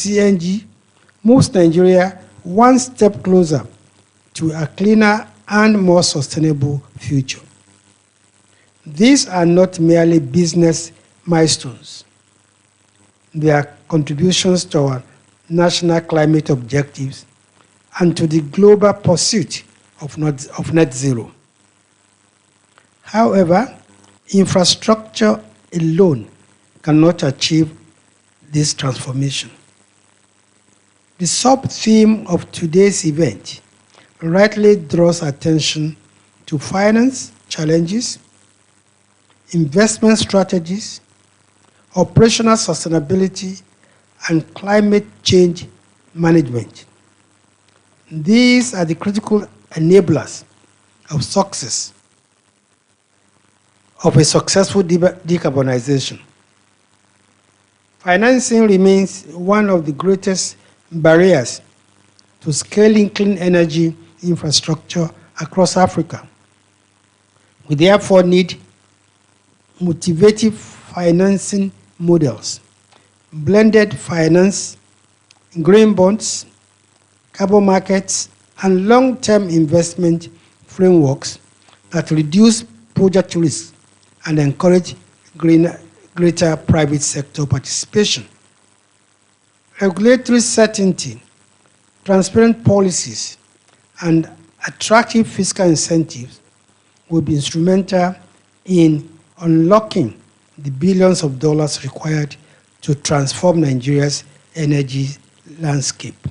CNG moves Nigeria one step closer to a cleaner and more sustainable future. These are not merely business milestones. They are contributions to our national climate objectives and to the global pursuit of net zero. However, infrastructure alone cannot achieve this transformation. The sub-theme of today's event rightly draws attention to finance challenges, investment strategies, operational sustainability, and climate change management. These are the critical enablers of success, of a successful decarbonization. Financing remains one of the greatest barriers to scaling clean energy infrastructure across Africa. We therefore need motivative financing models, blended finance, green bonds, carbon markets, and long-term investment frameworks that reduce project risk and encourage greater private sector participation. Regulatory certainty, transparent policies, and attractive fiscal incentives will be instrumental in unlocking the billions of dollars required to transform Nigeria's energy landscape.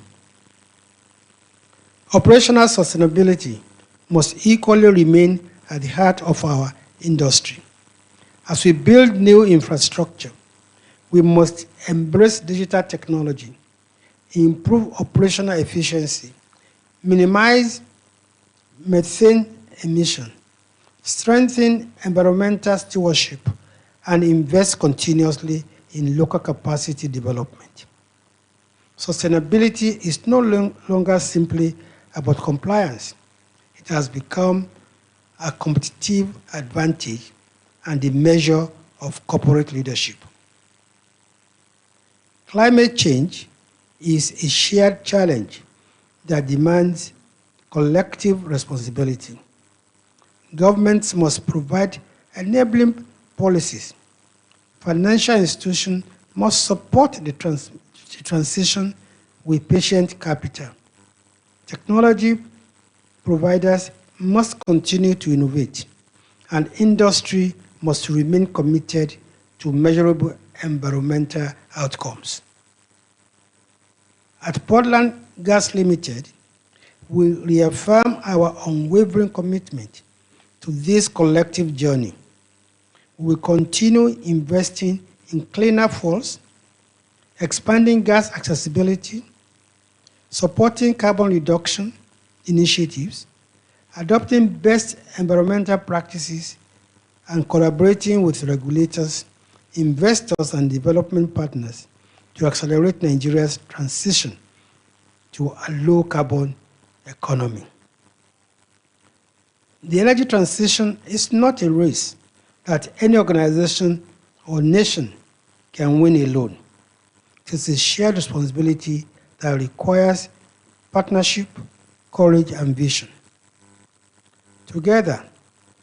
Operational sustainability must equally remain at the heart of our industry. As we build new infrastructure, we must embrace digital technology, improve operational efficiency, minimize methane emission, strengthen environmental stewardship, and invest continuously in local capacity development. Sustainability is no longer simply about compliance. It has become a competitive advantage and a measure of corporate leadership. Climate change is a shared challenge that demands collective responsibility. Governments must provide enabling policies. Financial institutions must support the transition with patient capital. Technology providers must continue to innovate, and industry must remain committed to measurable environmental outcomes. At Portland Gas Limited, we reaffirm our unwavering commitment to this collective journey. We will continue investing in cleaner fuels, expanding gas accessibility, supporting carbon reduction initiatives, adopting best environmental practices, and collaborating with regulators, investors, and development partners to accelerate Nigeria's transition to a low-carbon economy. The energy transition is not a race that any organization or nation can win alone. It is a shared responsibility that requires partnership, courage, and vision. Together,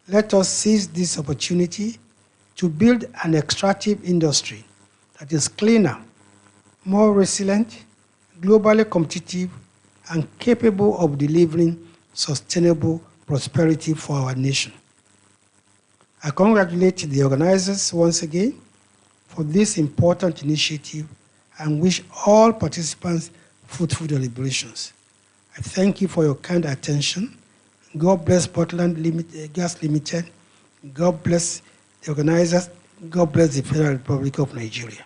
let us seize this opportunity to build an extractive industry that is cleaner, more resilient, globally competitive, and capable of delivering sustainable prosperity for our nation. I congratulate the organizers once again for this important initiative and wish all participants fruitful deliberations. I thank you for your kind attention. God bless Portland Gas Limited. God bless the organizers. God bless the Federal Republic of Nigeria.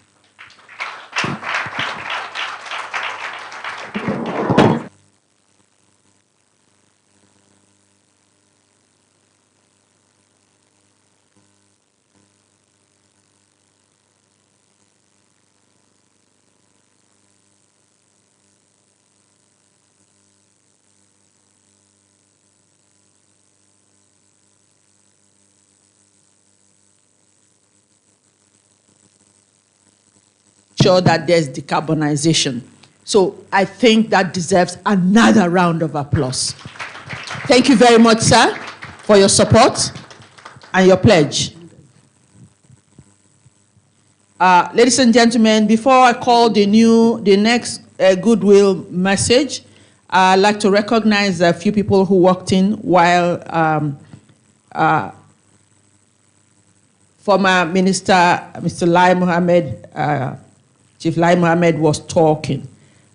Sure that there's decarbonization. So I think that deserves another round of applause. Thank you very much, sir, for your support and your pledge. Ladies and gentlemen, before I call the next goodwill message, I'd like to recognize a few people who walked in while former Minister, Mr. Lai Mohammed, Chief Lai Mohammed was talking.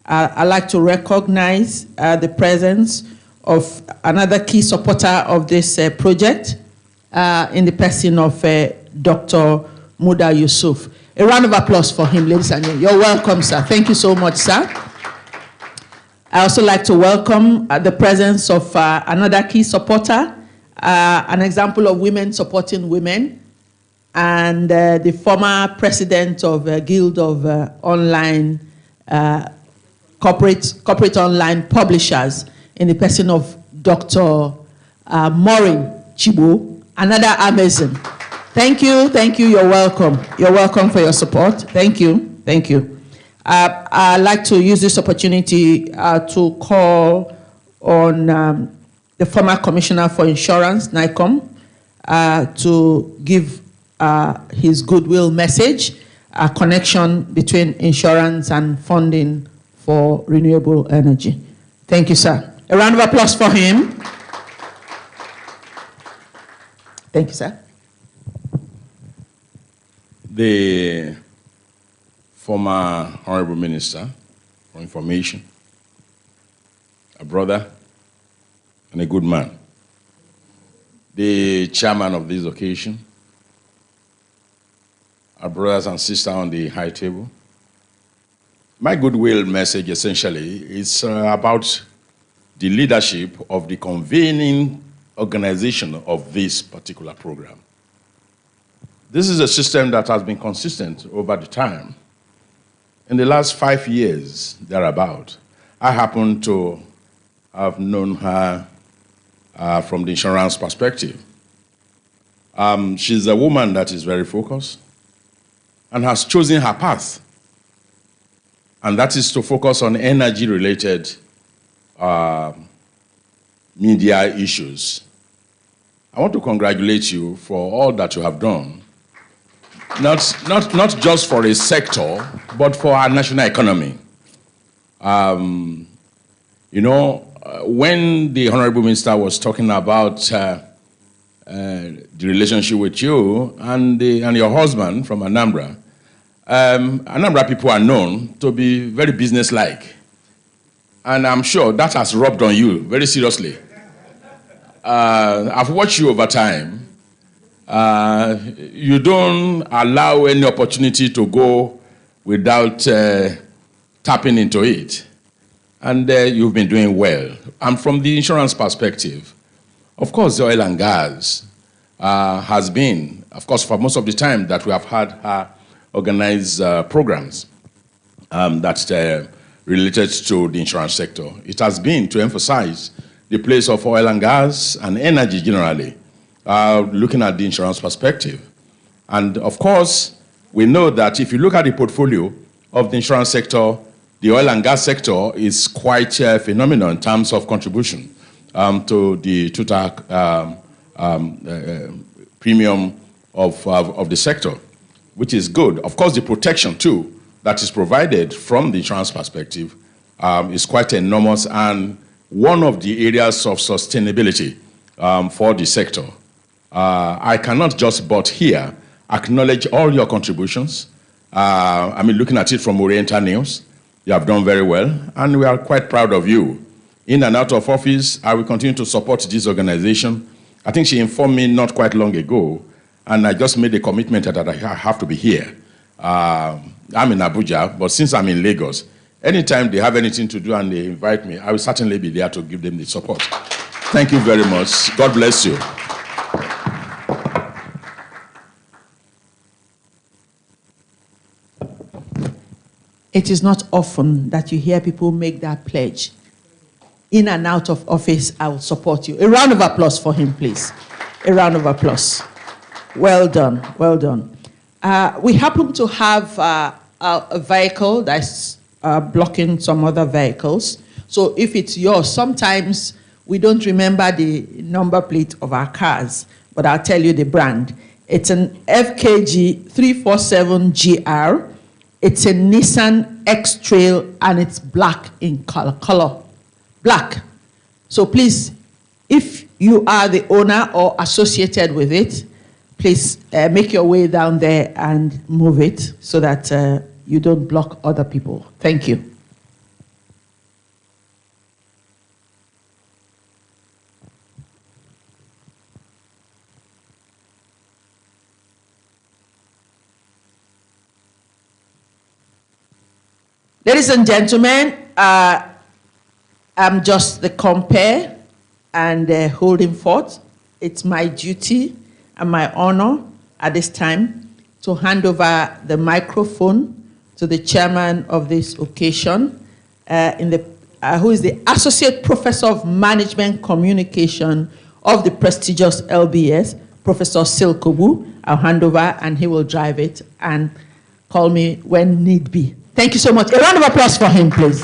I'd like to recognize the presence of another key supporter of this project in the person of Dr. Muda Yusuf. A round of applause for him, ladies and gentlemen. You're welcome, sir. Thank you so much, sir. I also like to welcome the presence of another key supporter, an example of women supporting women, and the former president of Guild of Online Corporate Online Publishers in the person of Dr. Maureen Chibo, another Amazon. Thank you, you're welcome. You're welcome for your support. Thank you. I'd like to use this opportunity to call on the former Commissioner for Insurance, NICOM, to give his goodwill message, a connection between insurance and funding for renewable energy. Thank you, sir. A round of applause for him. Thank you, sir. The former Honorable Minister for Information, a brother and a good man, the chairman of this occasion, our brothers and sisters on the high table. My goodwill message essentially is about the leadership of the convening organization of this particular program. This is a system that has been consistent over the time. In the last 5 years, thereabout, I happen to have known her from the insurance perspective. She's a woman that is very focused and has chosen her path. And that is to focus on energy-related media issues. I want to congratulate you for all that you have done. Not just for a sector, but for our national economy. You know, when the Honorable Minister was talking about the relationship with you and your husband from Anambra, Anambra people are known to be very businesslike. And I'm sure that has rubbed on you very seriously. I've watched you over time. You don't allow any opportunity to go without tapping into it. And you've been doing well. And from the insurance perspective, of course, the oil and gas has been, of course, for most of the time that we have had organized programs that related to the insurance sector. It has been to emphasize the place of oil and gas and energy generally, looking at the insurance perspective. And of course, we know that if you look at the portfolio of the insurance sector, the oil and gas sector is quite phenomenal in terms of contribution to the total premium of the sector, which is good. Of course, the protection too that is provided from the insurance perspective is quite enormous and one of the areas of sustainability for the sector. I cannot just but here acknowledge all your contributions. I mean, looking at it from Oriental News, you have done very well, and we are quite proud of you. In and out of office, I will continue to support this organization. I think she informed me not quite long ago, and I just made a commitment that I have to be here. I'm in Abuja, but since I'm in Lagos, anytime they have anything to do and they invite me, I will certainly be there to give them the support. Thank you very much. God bless you. It is not often that you hear people make that pledge. In and out of office, I will support you. A round of applause for him, please. A round of applause. Well done, well done. We happen to have a vehicle that's blocking some other vehicles. So if it's yours, sometimes we don't remember the number plate of our cars, but I'll tell you the brand. It's an FKG 347GR. It's a Nissan X-Trail, and it's black in color. Black. So please, if you are the owner or associated with it, please make your way down there and move it so that you don't block other people. Thank you. Ladies and gentlemen, I'm just the compare and holding forth. It's my duty and my honor at this time to hand over the microphone to the chairman of this occasion, who is the Associate Professor of Management Communication of the prestigious LBS, Professor Silkobu. I'll hand over and he will drive it and call me when need be. Thank you so much. A round of applause for him, please.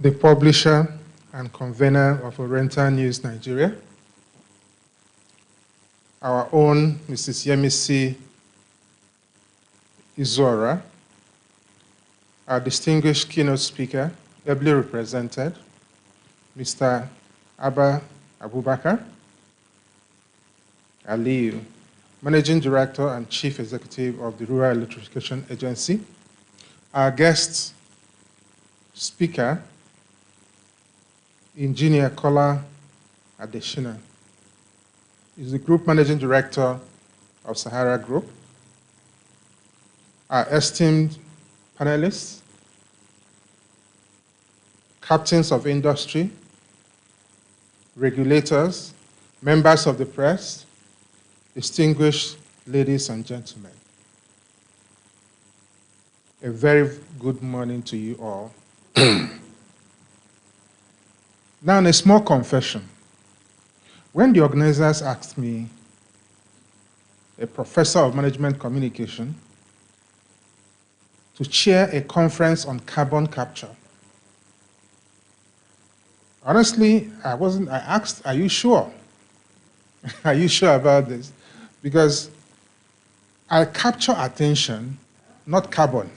The publisher and convener of Oriental News Nigeria, our own Mrs. Yemisi Izora, our distinguished keynote speaker, ably represented, Mr. Abba Abubakar Aliyu, Managing Director and Chief Executive of the Rural Electrification Agency, our guest speaker, Engineer Kola Adeshina, is the Group Managing Director of Sahara Group. Our esteemed panelists, captains of industry, regulators, members of the press, distinguished ladies and gentlemen. A very good morning to you all. Now, a small confession. When the organizers asked me, a professor of management communication, to chair a conference on carbon capture, honestly, I asked, are you sure? Are you sure about this? Because I capture attention, not carbon.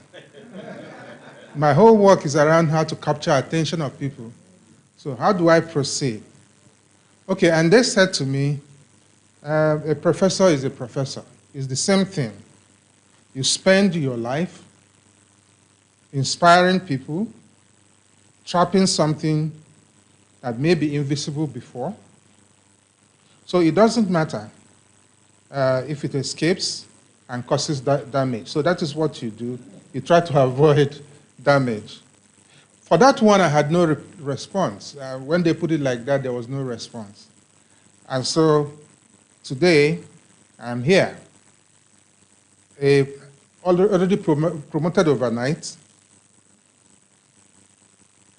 My whole work is around how to capture attention of people. So how do I proceed? Okay, and they said to me, a professor is a professor. It's the same thing. You spend your life inspiring people, trapping something that may be invisible before. So it doesn't matter if it escapes and causes damage. So that is what you do. You try to avoid damage. For that one, I had no response. When they put it like that, there was no response. And so today, I'm here, already promoted overnight,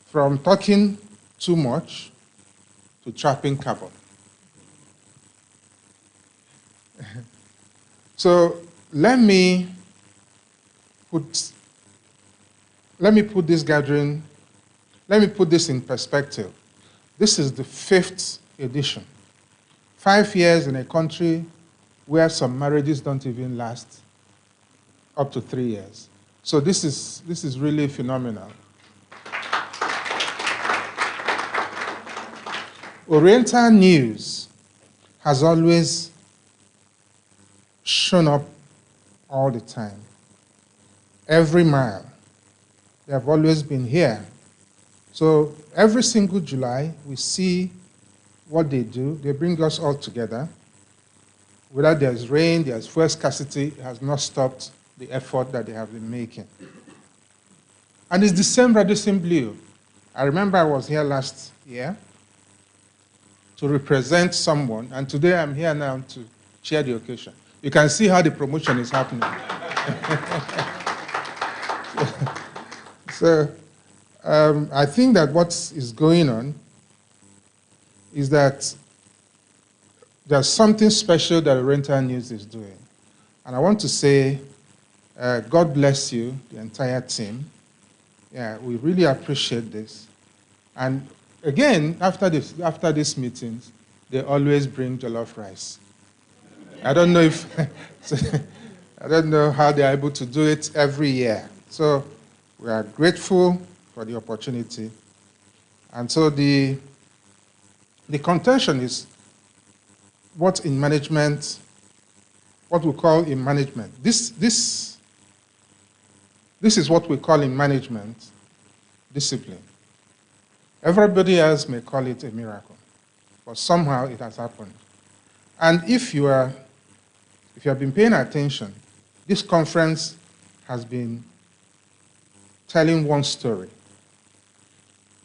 from talking too much to trapping carbon. So let me put this gathering, let me put this in perspective. This is the 5th edition. 5 years in a country where some marriages don't even last up to 3 years. So this is really phenomenal. Oriental News has always shown up all the time. Every mile. They have always been here. So every single July, we see what they do. They bring us all together. Whether there's rain, there's fuel scarcity, it has not stopped the effort that they have been making. And it's the same Radio Blue. I remember I was here last year, to represent someone, and today I'm here now to chair the occasion. You can see how the promotion is happening. So I think that what is going on is that there's something special that Oriental News is doing. And I want to say, God bless you, the entire team. Yeah, we really appreciate this. And again, after these meetings, they always bring jollof rice. I don't know if, I don't know how they're able to do it every year. So we are grateful for the opportunity. And so the contention is what in management, what we call in management. This is what we call in management discipline. Everybody else may call it a miracle, but somehow it has happened. And if you have been paying attention, this conference has been telling one story,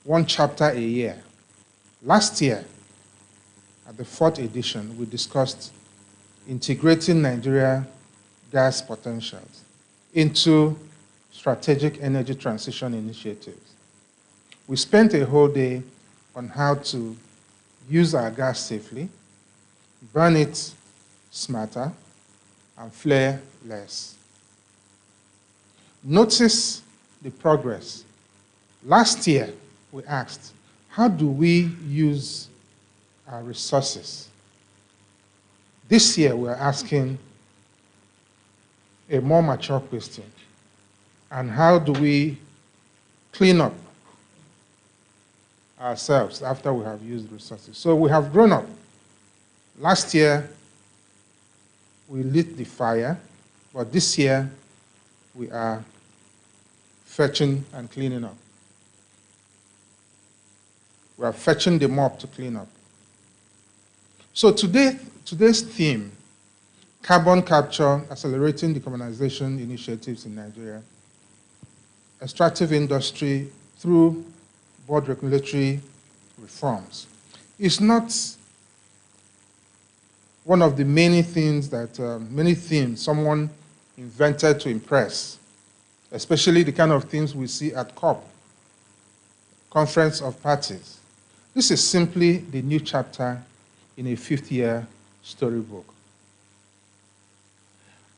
one chapter a year. Last year, at the 4th edition, we discussed integrating Nigeria gas potentials into strategic energy transition initiatives. We spent a whole day on how to use our gas safely, burn it smarter, and flare less. Notice the progress. Last year, we asked, how do we use our resources? This year, we're asking a more mature question. And how do we clean up ourselves after we have used resources? So we have grown up. Last year, we lit the fire, but this year, we are fetching and cleaning up. We are fetching the mop to clean up. So today's theme, carbon capture, accelerating decarbonization initiatives in Nigeria, extractive industry through board regulatory reforms, is not one of the many things that, many themes someone invented to impress, especially the kind of things we see at COP, Conference of Parties. This is simply the new chapter in a 50-year storybook.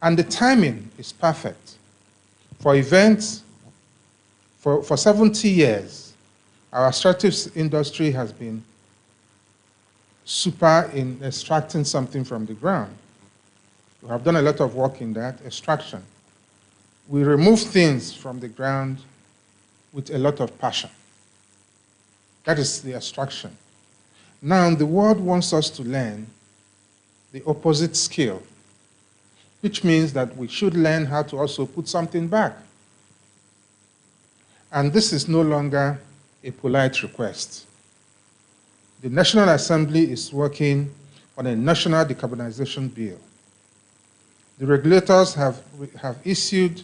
And the timing is perfect for events. For 70 years, our extractive industry has been super in extracting something from the ground. We have done a lot of work in that, extraction. We remove things from the ground with a lot of passion. That is the extraction. Now, the world wants us to learn the opposite skill, which means that we should learn how to also put something back. And this is no longer a polite request. The National Assembly is working on a national decarbonization bill. The regulators have issued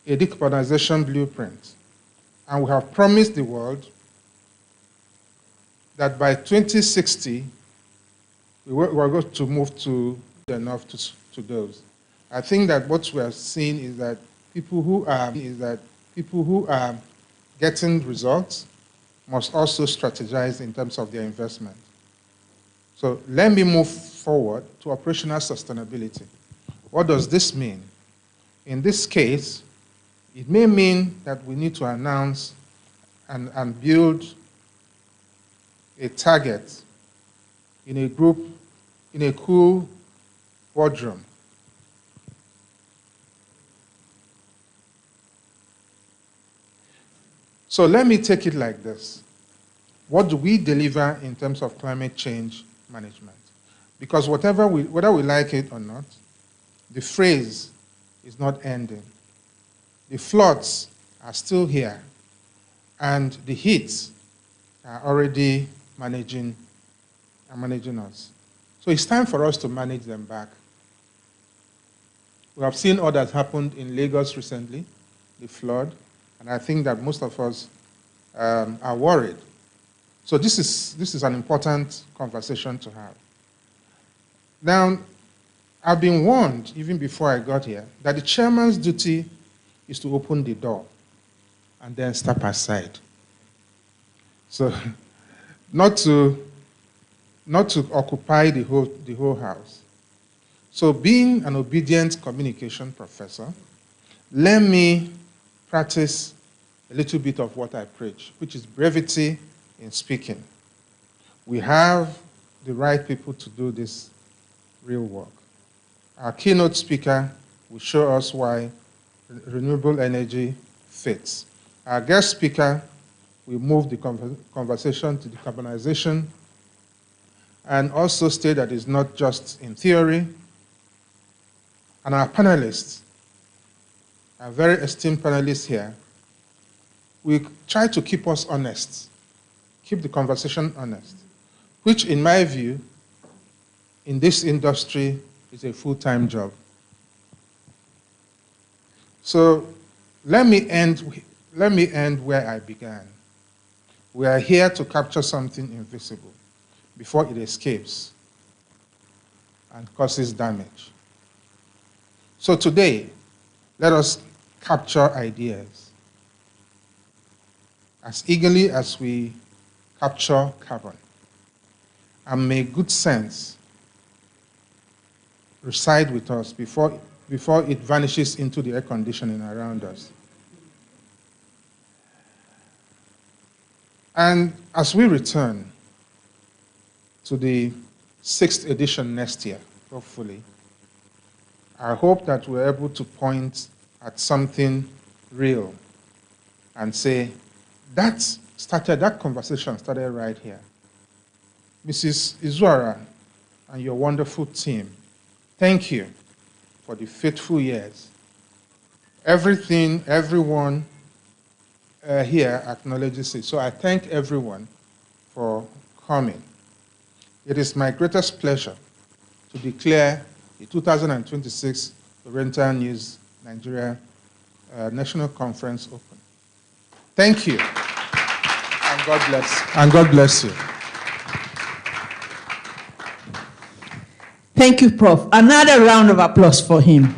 a decarbonization blueprint, and we have promised the world that by 2060, we are going to move to enough to those. I think that what we are seeing is that people who are getting results must also strategize in terms of their investment. So let me move forward to operational sustainability. What does this mean? In this case, it may mean that we need to announce and build a target in a group, in a cool boardroom. So let me take it like this. What do we deliver in terms of climate change management? Because whether we like it or not, the phrase is not ending. The floods are still here, and the heats are already managing us. So it's time for us to manage them back. We have seen all that happened in Lagos recently, the flood, and I think that most of us are worried. So this is an important conversation to have. Now, I've been warned, even before I got here, that the chairman's duty is to open the door and then step aside. So, not to occupy the whole house. So, being an obedient communication professor, let me practice a little bit of what I preach, which is brevity in speaking. We have the right people to do this real work. Our keynote speaker will show us why renewable energy fits. Our guest speaker will move the conversation to decarbonization and also state that it's not just in theory. And our panelists, our very esteemed panelists here, will try to keep us honest, keep the conversation honest, which in my view, in this industry, is a full-time job. So let me end where I began. We are here to capture something invisible before it escapes and causes damage. So today, let us capture ideas as eagerly as we capture carbon, and may good sense reside with us before it vanishes into the air conditioning around us. And as we return to the 6th edition next year, hopefully, I hope that we're able to point at something real and say, that conversation started right here. Mrs. Izuara and your wonderful team, thank you for the faithful years. Everyone here acknowledges it. So I thank everyone for coming. It is my greatest pleasure to declare the 2026 Oriental News Nigeria National Conference open. Thank you, and God bless. And God bless you. Thank you, Prof. Another round of applause for him.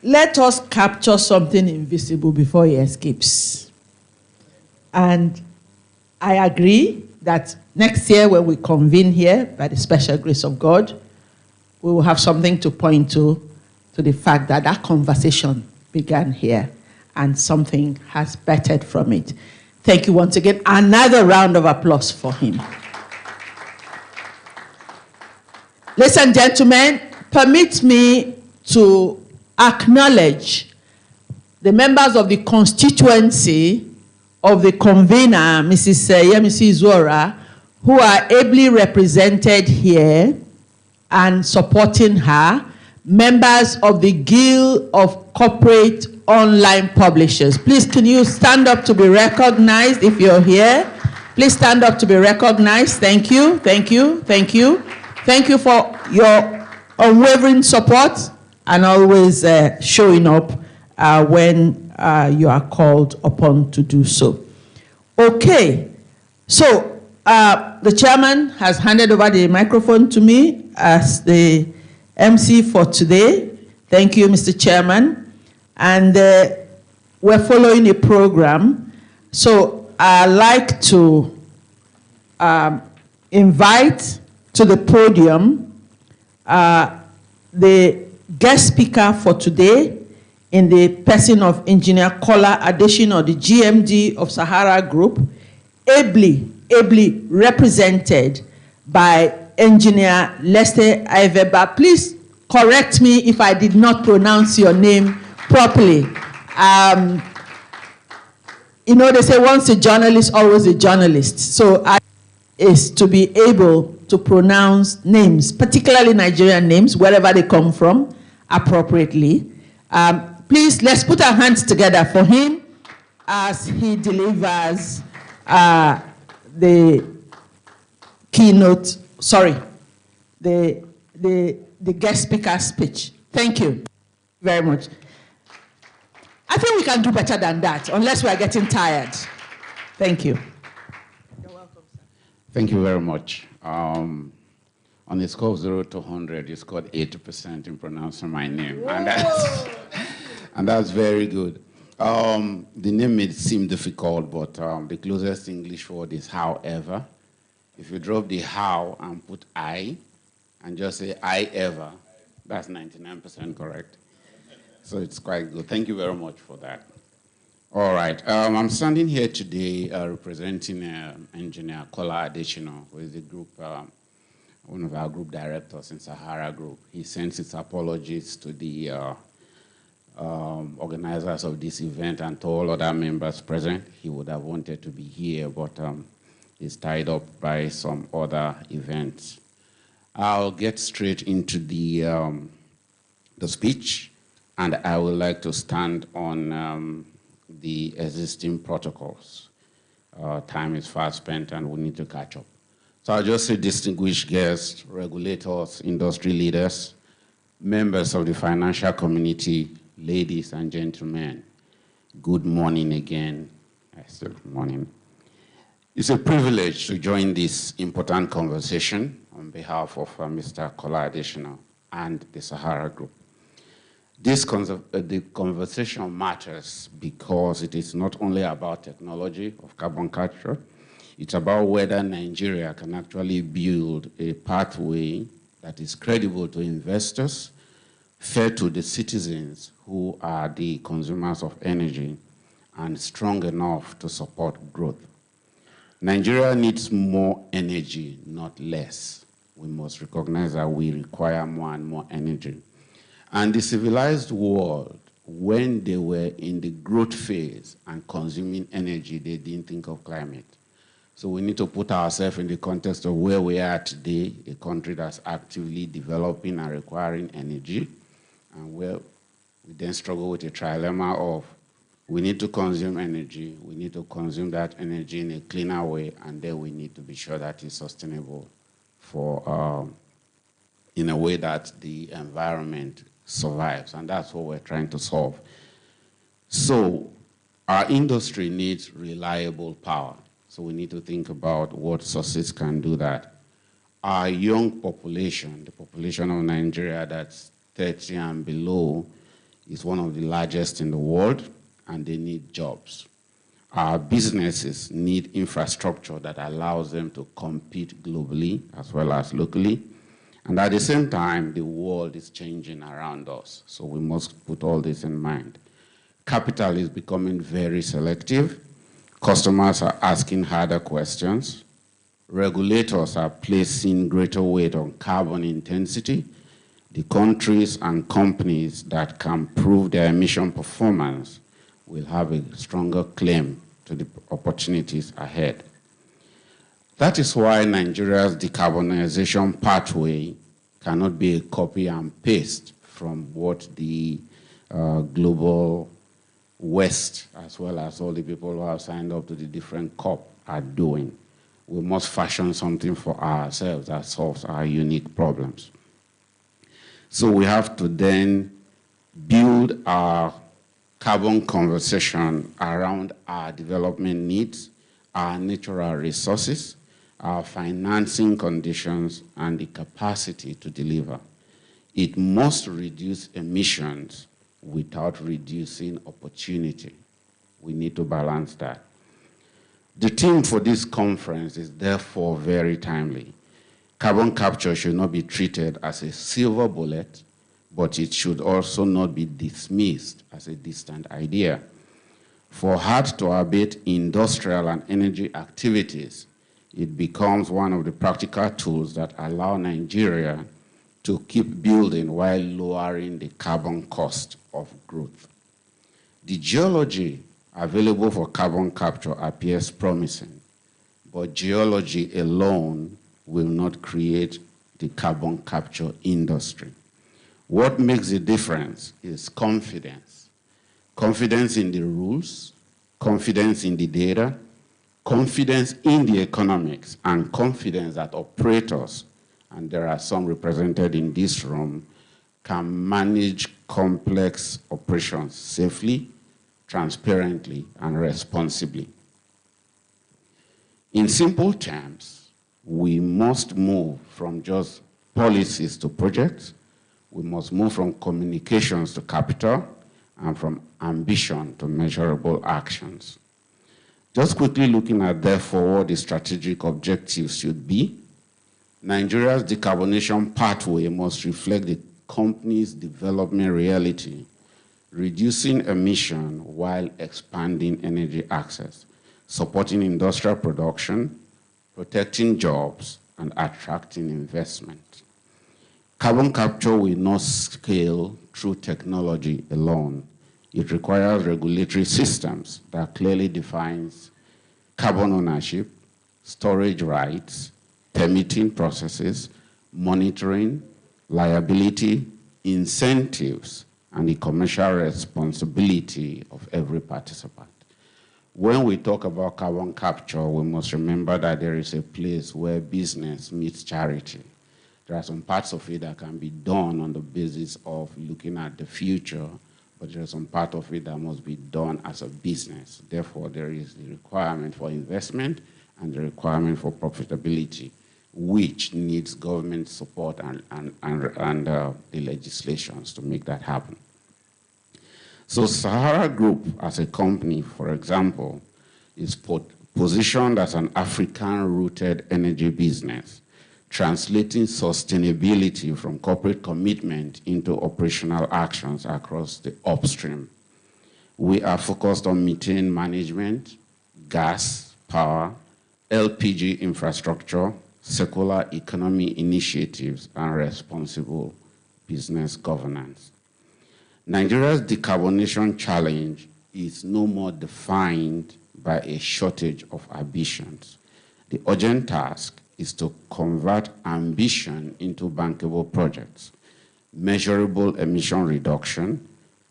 Let us capture something invisible before he escapes. And I agree that next year when we convene here, by the special grace of God, we will have something to point to the fact that that conversation began here and something has bettered from it. Thank you once again. Another round of applause for him. Ladies and gentlemen, permit me to acknowledge the members of the constituency of the convener, Mrs. Yemisi Izuara, who are ably represented here and supporting her, members of the Guild of Corporate Online Publishers. Please, can you stand up to be recognized if you're here? Please stand up to be recognized. Thank you, thank you, thank you. Thank you for your unwavering support and always showing up when you are called upon to do so. Okay, so the chairman has handed over the microphone to me as the MC for today. Thank you, Mr. Chairman. And we're following a program. So I'd like to invite to the podium the guest speaker for today in the person of Engineer Kola Adesina, the GMD of Sahara Group, ably represented by Engineer Lester Iveba. Please correct me if I did not pronounce your name properly. You know, they say once a journalist, always a journalist. So I is to be able to pronounce names, particularly Nigerian names, wherever they come from, appropriately. Please, let's put our hands together for him as he delivers the keynote, the guest speaker speech. Thank you very much. I think we can do better than that, unless we are getting tired. Thank you. You're welcome, sir. Thank you very much. On a score of 0 to 100, you scored 80% in pronouncing my name. And that's very good. The name may seem difficult, but the closest English word is however. If you drop the how and put I, and just say I ever, that's 99% correct. So it's quite good. Thank you very much for that. All right. I'm standing here today representing Engineer Kola Adesina, who is the group, one of our group directors in Sahara Group. He sends his apologies to the organizers of this event and to all other members present. He would have wanted to be here, but he's tied up by some other events. I'll get straight into the speech, and I would like to stand on the existing protocols. Time is fast spent and we need to catch up. So I'll just say distinguished guests, regulators, industry leaders, members of the financial community, ladies and gentlemen, good morning again. Good morning. It's a privilege to join this important conversation on behalf of Mr. Kola Adesina and the Sahara Group. The conversation matters because it is not only about technology of carbon capture, it's about whether Nigeria can actually build a pathway that is credible to investors, fair to the citizens who are the consumers of energy, and strong enough to support growth. Nigeria needs more energy, not less. We must recognize that we require more and more energy. And the civilized world, when they were in the growth phase and consuming energy, they didn't think of climate. So we need to put ourselves in the context of where we are today, a country that's actively developing and requiring energy, and where we then struggle with a trilemma of we need to consume energy, we need to consume that energy in a cleaner way, and then we need to be sure that it's sustainable for, in a way that the environment survives, and that's what we're trying to solve. So our industry needs reliable power, so we need to think about what sources can do that. Our young population, the population of Nigeria that's 30 and below, is one of the largest in the world, and they need jobs. Our businesses need infrastructure that allows them to compete globally as well as locally. And at the same time, the world is changing around us, so we must put all this in mind. Capital is becoming very selective. Customers are asking harder questions. Regulators are placing greater weight on carbon intensity. The countries and companies that can prove their emission performance will have a stronger claim to the opportunities ahead. That is why Nigeria's decarbonization pathway cannot be a copy and paste from what the global West, as well as all the people who have signed up to the different COP, are doing. We must fashion something for ourselves that solves our unique problems. So we have to then build our carbon conversation around our development needs, our natural resources, our financing conditions, and the capacity to deliver. It must reduce emissions without reducing opportunity. We need to balance that. The theme for this conference is therefore very timely. Carbon capture should not be treated as a silver bullet, but it should also not be dismissed as a distant idea. For hard-to-abate industrial and energy activities, it becomes one of the practical tools that allow Nigeria to keep building while lowering the carbon cost of growth. The geology available for carbon capture appears promising, but geology alone will not create the carbon capture industry. What makes the difference is confidence. Confidence in the rules, confidence in the data, confidence in the economics, and confidence that operators, and there are some represented in this room, can manage complex operations safely, transparently, and responsibly. In simple terms, we must move from just policies to projects. We must move from communications to capital, and from ambition to measurable actions. Just quickly looking at, therefore, what the strategic objectives should be. Nigeria's decarbonization pathway must reflect the company's development reality, reducing emission while expanding energy access, supporting industrial production, protecting jobs, and attracting investment. Carbon capture will not scale through technology alone. It requires regulatory systems that clearly defines carbon ownership, storage rights, permitting processes, monitoring, liability, incentives, and the commercial responsibility of every participant. When we talk about carbon capture, we must remember that there is a place where business meets charity. There are some parts of it that can be done on the basis of looking at the future, but there is some part of it that must be done as a business. Therefore, there is the requirement for investment and the requirement for profitability, which needs government support and the legislations to make that happen. So Sahara Group as a company, for example, is positioned as an African-rooted energy business, translating sustainability from corporate commitment into operational actions across the upstream. We are focused on methane management, gas, power, LPG infrastructure, circular economy initiatives, and responsible business governance. Nigeria's decarbonization challenge is no more defined by a shortage of ambitions. The urgent task is to convert ambition into bankable projects, measurable emission reduction,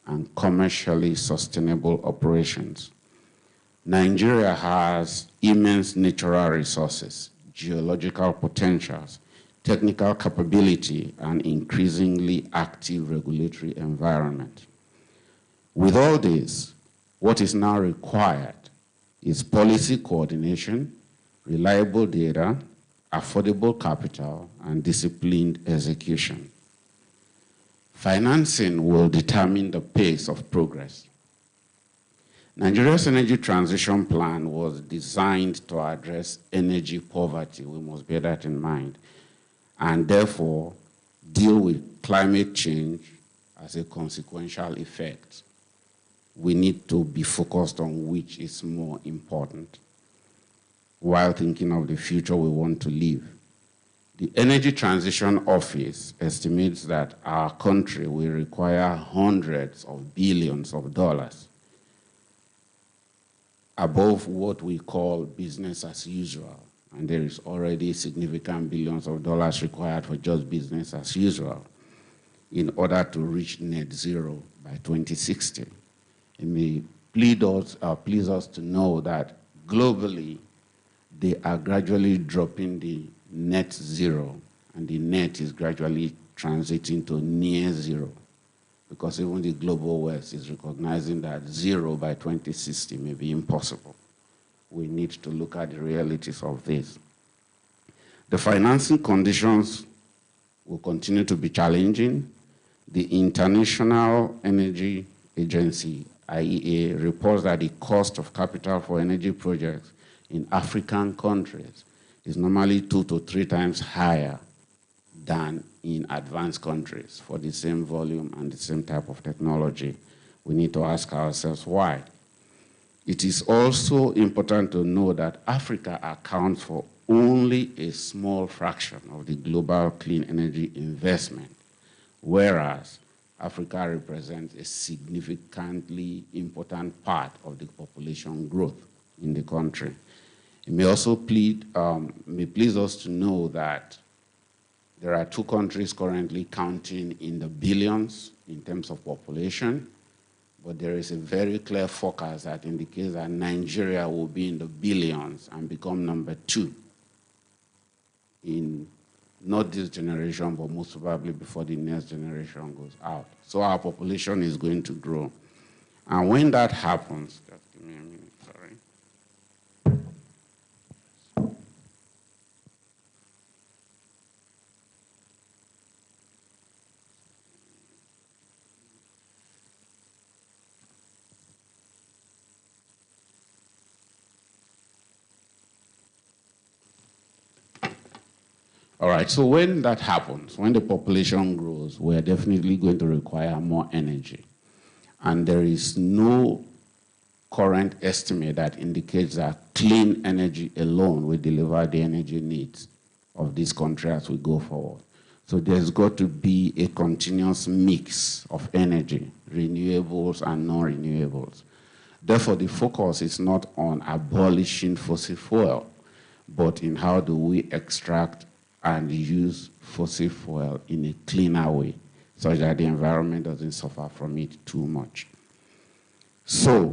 and commercially sustainable operations. Nigeria has immense natural resources, geological potentials, technical capability, and increasingly active regulatory environment. With all this, what is now required is policy coordination, reliable data, affordable capital, and disciplined execution. Financing will determine the pace of progress. Nigeria's energy transition plan was designed to address energy poverty. We must bear that in mind, and therefore deal with climate change as a consequential effect. We need to be focused on which is more important while thinking of the future we want to live. The Energy Transition Office estimates that our country will require hundreds of billions of dollars above what we call business as usual. And there is already significant billions of dollars required for just business as usual in order to reach net zero by 2060. It may please us to know that globally, they are gradually dropping the net zero, and the net is gradually transiting to near zero, because even the global West is recognizing that zero by 2060 may be impossible. We need to look at the realities of this. The financing conditions will continue to be challenging. The International Energy Agency, IEA, reports that the cost of capital for energy projects in African countries is normally 2 to 3 times higher than in advanced countries for the same volume and the same type of technology. We need to ask ourselves why. It is also important to know that Africa accounts for only a small fraction of the global clean energy investment, whereas Africa represents a significantly important part of the population growth in the country. It may also please us to know that there are 2 countries currently counting in the billions in terms of population, but there is a very clear forecast that indicates that Nigeria will be in the billions and become number 2 in not this generation, but most probably before the next generation goes out. So our population is going to grow. And when that happens, just give me a minute, sorry. All right, so when that happens, when the population grows, we're definitely going to require more energy. And there is no current estimate that indicates that clean energy alone will deliver the energy needs of this country as we go forward. So there's got to be a continuous mix of energy, renewables and non-renewables. Therefore, the focus is not on abolishing fossil fuel, but in how do we extract and use fossil fuel in a cleaner way, such that the environment doesn't suffer from it too much. So,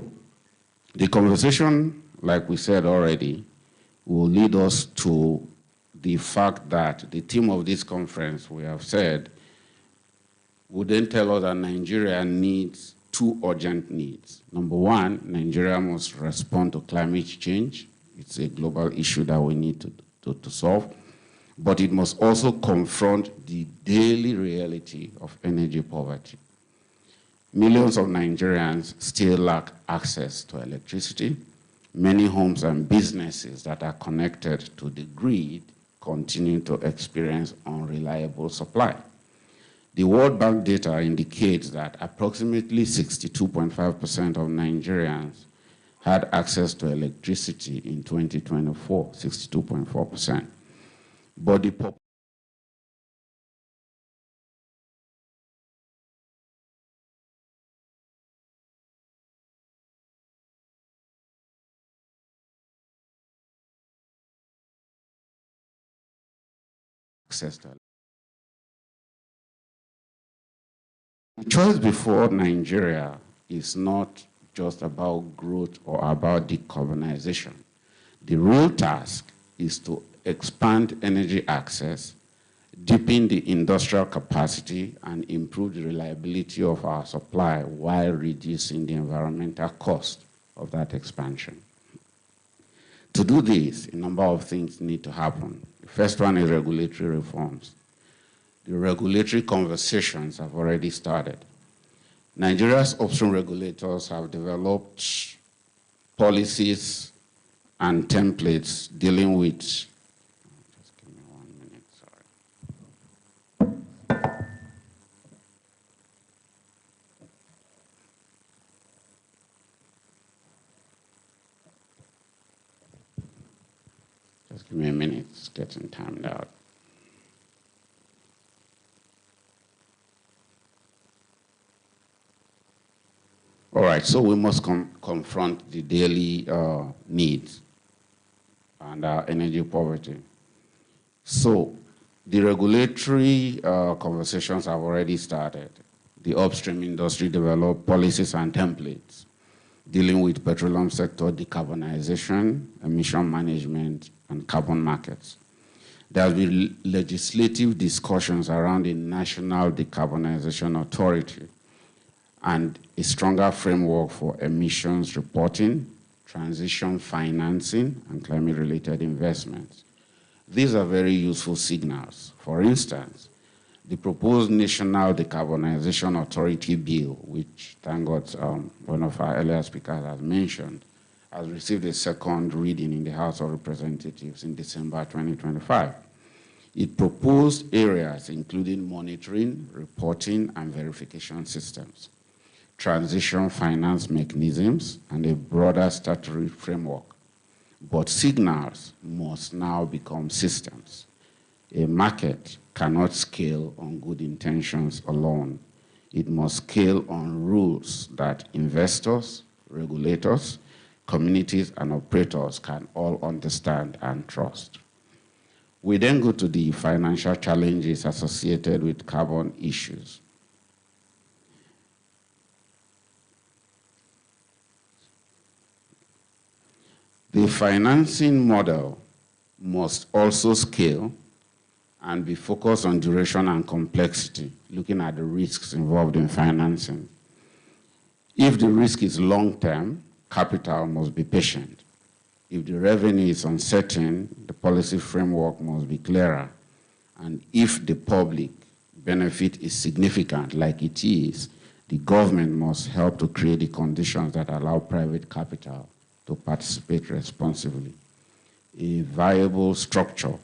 the conversation, like we said already, will lead us to the fact that the theme of this conference, we have said, would then tell us that Nigeria needs two urgent needs. Number one, Nigeria must respond to climate change. It's a global issue that we need to solve. But it must also confront the daily reality of energy poverty. Millions of Nigerians still lack access to electricity. Many homes and businesses that are connected to the grid continue to experience unreliable supply. The World Bank data indicates that approximately 62.5% of Nigerians had access to electricity in 2024, 62.4%. But the access to the choice before Nigeria is not just about growth or about decarbonization. The real task is to expand energy access, deepen the industrial capacity, and improve the reliability of our supply while reducing the environmental cost of that expansion. To do this, a number of things need to happen. The first one is regulatory reforms. The regulatory conversations have already started. Nigeria's upstream regulators have developed policies and templates dealing with, just give me 1 minute, sorry. Just give me a minute, it's getting timed out. All right, so we must confront the daily needs and energy poverty. So the regulatory conversations have already started. The upstream industry developed policies and templates dealing with petroleum sector decarbonization, emission management, and carbon markets. There have been legislative discussions around the National Decarbonization Authority and a stronger framework for emissions reporting, transition financing, and climate-related investments. These are very useful signals. For instance, the proposed National Decarbonization Authority bill, which, thank God, one of our earlier speakers has mentioned, has received a second reading in the House of Representatives in December 2025. It proposed areas including monitoring, reporting, and verification systems, transition finance mechanisms, and a broader statutory framework. But signals must now become systems. A market cannot scale on good intentions alone. It must scale on rules that investors, regulators, communities, and operators can all understand and trust. We then go to the financial challenges associated with carbon issues. The financing model must also scale and be focused on duration and complexity, looking at the risks involved in financing. If the risk is long-term, capital must be patient. If the revenue is uncertain, the policy framework must be clearer. And if the public benefit is significant, like it is, the government must help to create the conditions that allow private capital to participate responsibly. A viable structure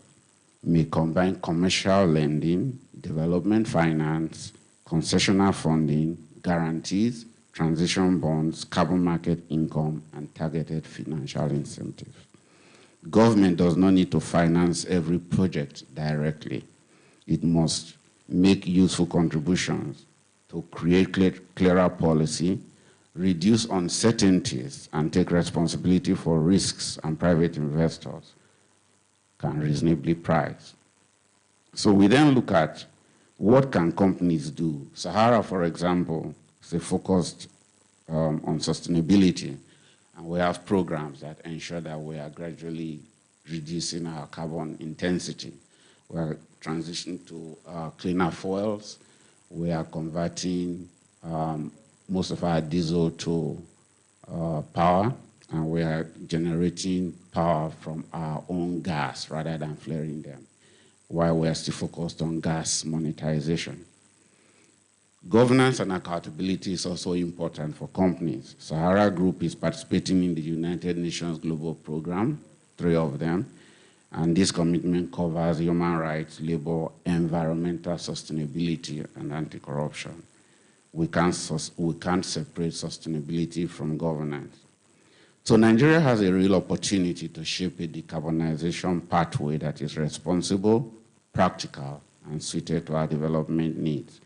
may combine commercial lending, development finance, concessional funding, guarantees, transition bonds, carbon market income, and targeted financial incentives. Government does not need to finance every project directly. It must make useful contributions to create clearer policy, reduce uncertainties, and take responsibility for risks and private investors can reasonably price. So we then look at what can companies do. Sahara, for example, is focused on sustainability, and we have programs that ensure that we are gradually reducing our carbon intensity. We are transitioning to cleaner fuels. We are converting most of our diesel to power, and we are generating power from our own gas rather than flaring them, while we are still focused on gas monetization. Governance and accountability is also important for companies. Sahara Group is participating in the United Nations Global Program, 3 of them, and this commitment covers human rights, labor, environmental sustainability, and anti-corruption. We can't separate sustainability from governance. So Nigeria has a real opportunity to shape a decarbonization pathway that is responsible, practical, and suited to our development needs.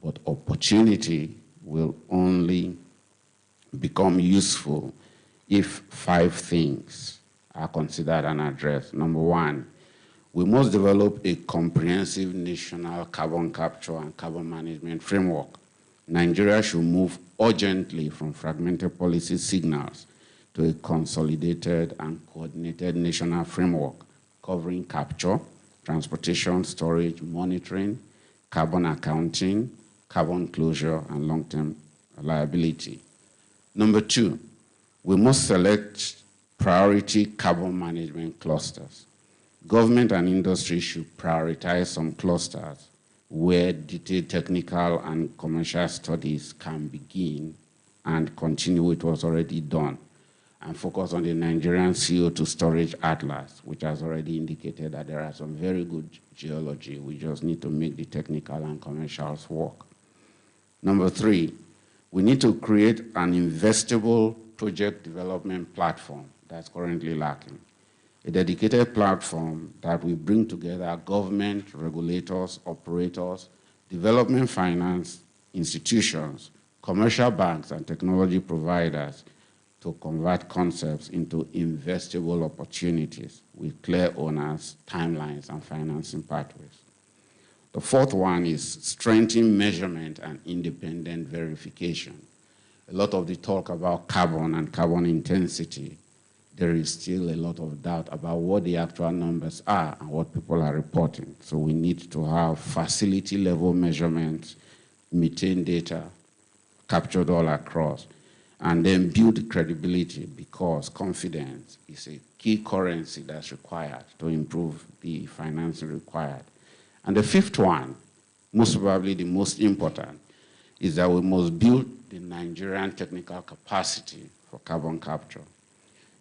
But opportunity will only become useful if 5 things are considered and addressed. Number 1, we must develop a comprehensive national carbon capture and carbon management framework. Nigeria should move urgently from fragmented policy signals to a consolidated and coordinated national framework covering capture, transportation, storage, monitoring, carbon accounting, carbon closure, and long-term liability. Number 2, we must select priority carbon management clusters. Government and industry should prioritize some clusters where detailed technical and commercial studies can begin and continue with what's already done, and focus on the Nigerian CO2 storage atlas, which has already indicated that there are some very good geology. We just need to make the technical and commercials work. Number 3, we need to create an investable project development platform that's currently lacking. A dedicated platform that will bring together government, regulators, operators, development finance institutions, commercial banks, and technology providers to convert concepts into investable opportunities with clear owners, timelines, and financing pathways. The 4th one is strengthening measurement and independent verification. A lot of the talk about carbon and carbon intensity, there is still a lot of doubt about what the actual numbers are and what people are reporting. So we need to have facility level measurements, methane data captured all across, and then build credibility, because confidence is a key currency that's required to improve the financing required. And the 5th one, most probably the most important, is that we must build the Nigerian technical capacity for carbon capture.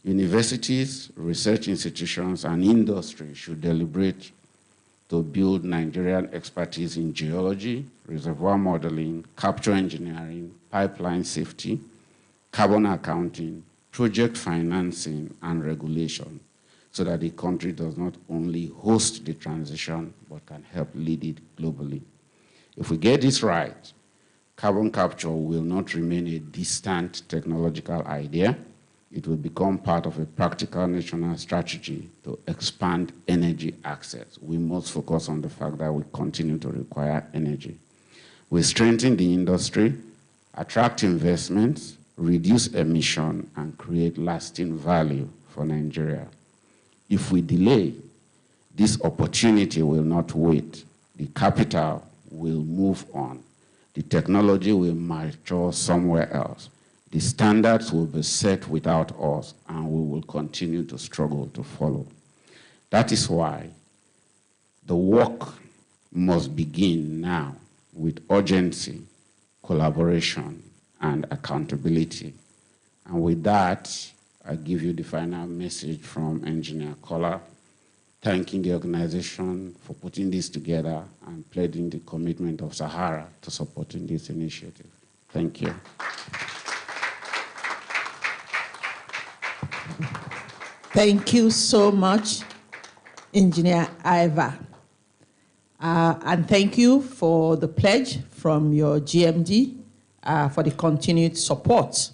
Universities, research institutions, and industry should deliberate to build Nigerian expertise in geology, reservoir modeling, capture engineering, pipeline safety, carbon accounting, project financing, and regulation, so that the country does not only host the transition, but can help lead it globally. If we get this right, carbon capture will not remain a distant technological idea. It will become part of a practical national strategy to expand energy access. We must focus on the fact that we continue to require energy. We strengthen the industry, attract investments, reduce emission, and create lasting value for Nigeria. If we delay, this opportunity will not wait. The capital will move on. The technology will mature somewhere else. The standards will be set without us, and we will continue to struggle to follow. That is why the work must begin now with urgency, collaboration, and accountability. And with that, I give you the final message from Engineer Kola, thanking the organization for putting this together and pledging the commitment of Sahara to supporting this initiative. Thank you. Thank you so much, Engineer Iva. And thank you for the pledge from your GMD for the continued support.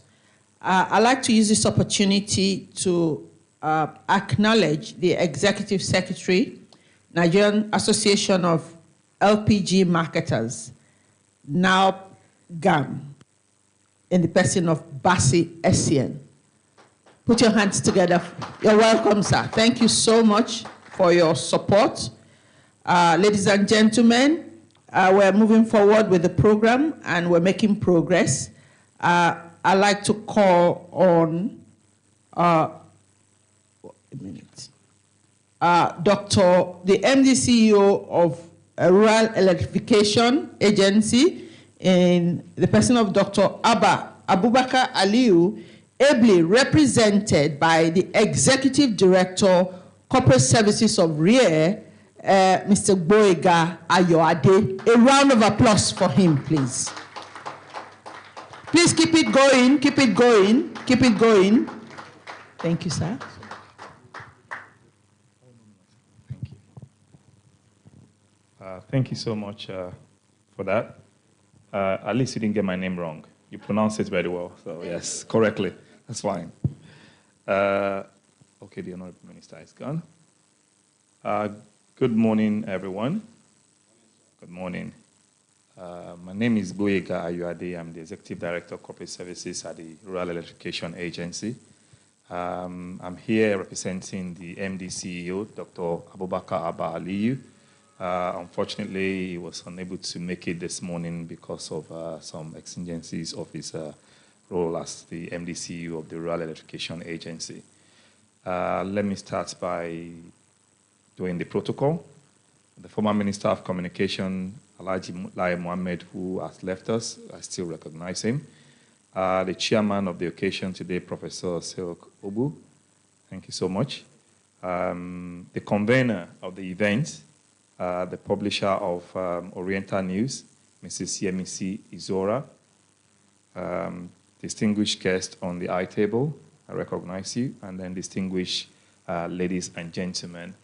I'd like to use this opportunity to acknowledge the Executive Secretary, Nigerian Association of LPG Marketers, now GAM, in the person of Basi Essien. Put your hands together. You're welcome, sir. Thank you so much for your support. Ladies and gentlemen, we're moving forward with the program and we're making progress. I'd like to call on the MD CEO of a Rural Electrification Agency, in the person of Dr. Abubakar Aliyu, ably represented by the Executive Director, Corporate Services of RIE, Mr. Gboyega Ayoade. A round of applause for him, please. Please keep it going, keep it going, keep it going. Thank you, sir. Thank you. Thank you so much for that. At least you didn't get my name wrong. You pronounced it very well, so yes, correctly. That's fine. Okay, the Honorable Minister is gone. Good morning, everyone. Good morning. My name is Gboyega Ayoade. I'm the Executive Director of Corporate Services at the Rural Electrification Agency. I'm here representing the MD CEO, Dr. Abubakar Abba Aliyu. Unfortunately, he was unable to make it this morning because of some exigencies of his role as the MD CEO of the Rural Electrification Agency. Let me start by doing the protocol. The former Minister of Communication, Alhaji Lai Mohammed, who has left us, I still recognize him. The chairman of the occasion today, Professor Silk Obu, thank you so much. The convener of the event, the publisher of Oriental News, Mrs. Yemisi Izora. Distinguished guest on the eye table, I recognize you. And then distinguished ladies and gentlemen,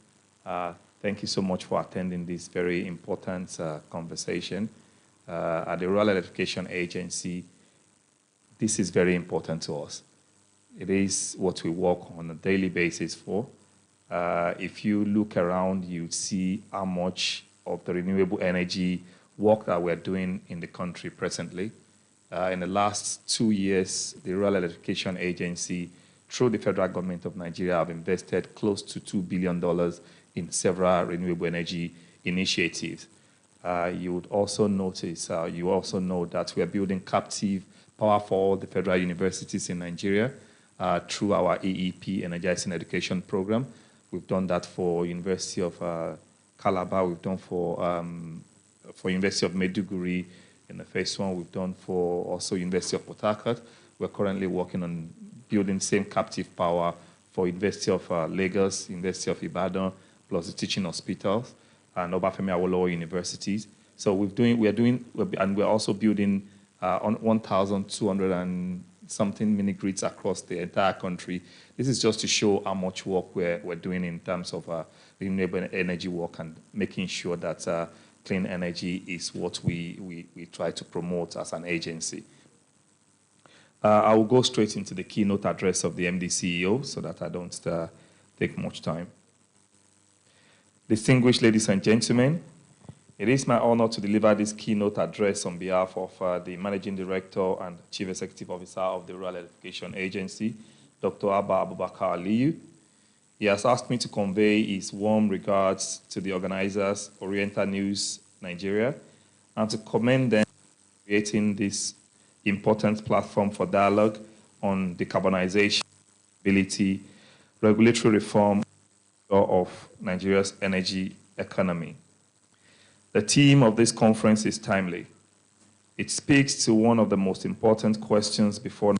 thank you so much for attending this very important conversation. At the Rural Electrification Agency, this is very important to us. It is what we work on a daily basis for. If you look around, you see how much of the renewable energy work that we're doing in the country presently. In the last 2 years, the Rural Electrification Agency, through the federal government of Nigeria, have invested close to $2 billion in several renewable energy initiatives. You would also notice, you also know that we are building captive power for all the federal universities in Nigeria through our EEP, Energizing Education Program. We've done that for University of Calabar. We've done for University of Maiduguri in the first one. We've done for also University of Port Harcourt. We're currently working on building same captive power for University of Lagos, University of Ibadan, plus the teaching hospitals and Obafemi Awolowo universities. So we're also building on 1,200 and something mini grids across the entire country. This is just to show how much work we're doing in terms of renewable energy work and making sure that clean energy is what we try to promote as an agency. I will go straight into the keynote address of the MD CEO so that I don't take much time. Distinguished ladies and gentlemen, it is my honor to deliver this keynote address on behalf of the Managing Director and Chief Executive Officer of the Rural Electrification Agency, Dr. Abba Abubakar Aliyu. He has asked me to convey his warm regards to the organizers, Oriental News Nigeria, and to commend them for creating this important platform for dialogue on decarbonization, ability, regulatory reform of Nigeria's energy economy. The theme of this conference is timely. It speaks to one of the most important questions before.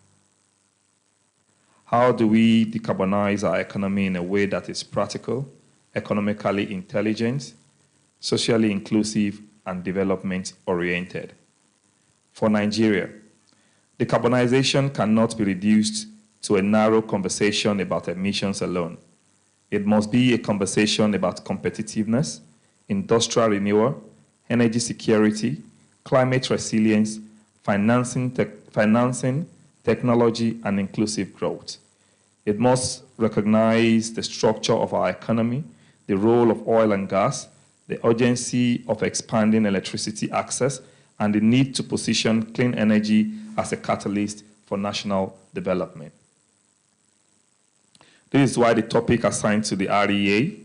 How do we decarbonize our economy in a way that is practical, economically intelligent, socially inclusive, and development-oriented? For Nigeria, decarbonization cannot be reduced to a narrow conversation about emissions alone. It must be a conversation about competitiveness, industrial renewal, energy security, climate resilience, financing, technology, and inclusive growth. It must recognize the structure of our economy, the role of oil and gas, the urgency of expanding electricity access, and the need to position clean energy as a catalyst for national development. This is why the topic assigned to the REA,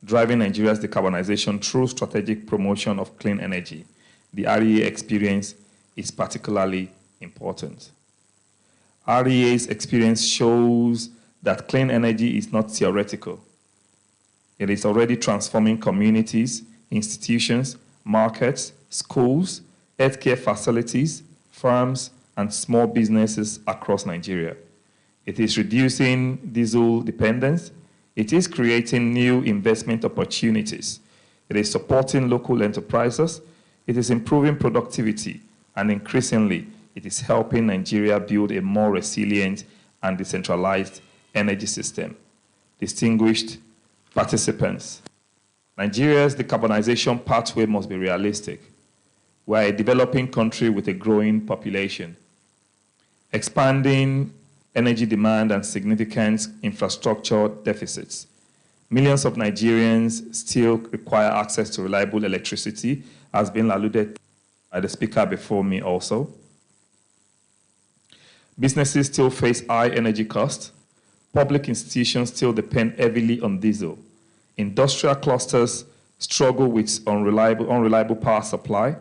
driving Nigeria's decarbonization through strategic promotion of clean energy, the REA experience, is particularly important. REA's experience shows that clean energy is not theoretical. It is already transforming communities, institutions, markets, schools, healthcare facilities, farms, and small businesses across Nigeria. It is reducing diesel dependence. It is creating new investment opportunities. It is supporting local enterprises. It is improving productivity. And increasingly, it is helping Nigeria build a more resilient and decentralized energy system. Distinguished participants, Nigeria's decarbonization pathway must be realistic. We are a developing country with a growing population. Expanding energy demand and significant infrastructure deficits. Millions of Nigerians still require access to reliable electricity, as been alluded by the speaker before me also. Businesses still face high energy costs. Public institutions still depend heavily on diesel. Industrial clusters struggle with unreliable power supply.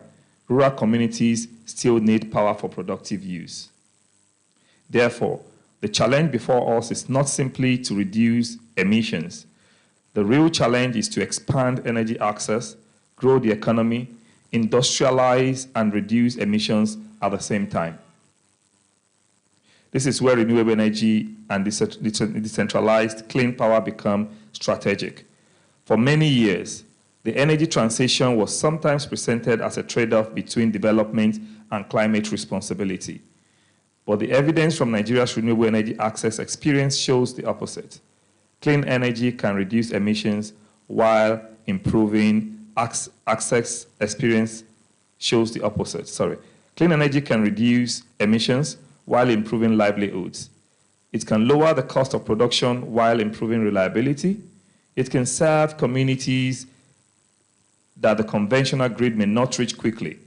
Rural communities still need power for productive use. Therefore, the challenge before us is not simply to reduce emissions. The real challenge is to expand energy access, grow the economy, industrialize, and reduce emissions at the same time. This is where renewable energy and decentralized clean power become strategic. For many years, the energy transition was sometimes presented as a trade-off between development and climate responsibility. But the evidence from Nigeria's renewable energy access experience shows the opposite. Clean energy can reduce emissions while improving access experience shows the opposite. Clean energy can reduce emissions while improving livelihoods. It can lower the cost of production while improving reliability. It can serve communities that the conventional grid may not reach quickly.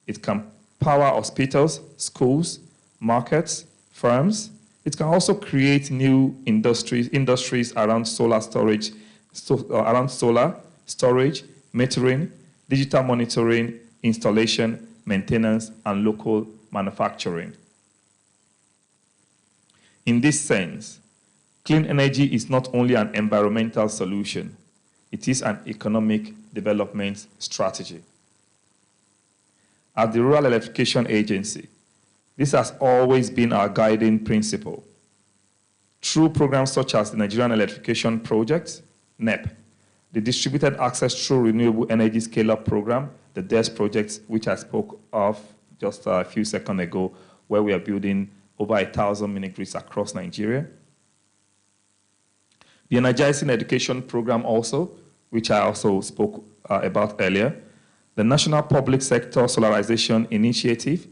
It can power hospitals, schools, markets, firms. It can also create new industries around solar storage, metering, digital monitoring, installation, maintenance, and local manufacturing. In this sense, clean energy is not only an environmental solution, it is an economic development strategy. At the Rural Electrification Agency, this has always been our guiding principle. Through programs such as the Nigerian Electrification Project, NEP, the Distributed Access Through Renewable Energy Scale-Up Program, the DES project, which I spoke of just a few seconds ago, where we are building over 1,000 mini-grids across Nigeria. The Energizing Education Program also, which I also spoke about earlier. The National Public Sector Solarization Initiative,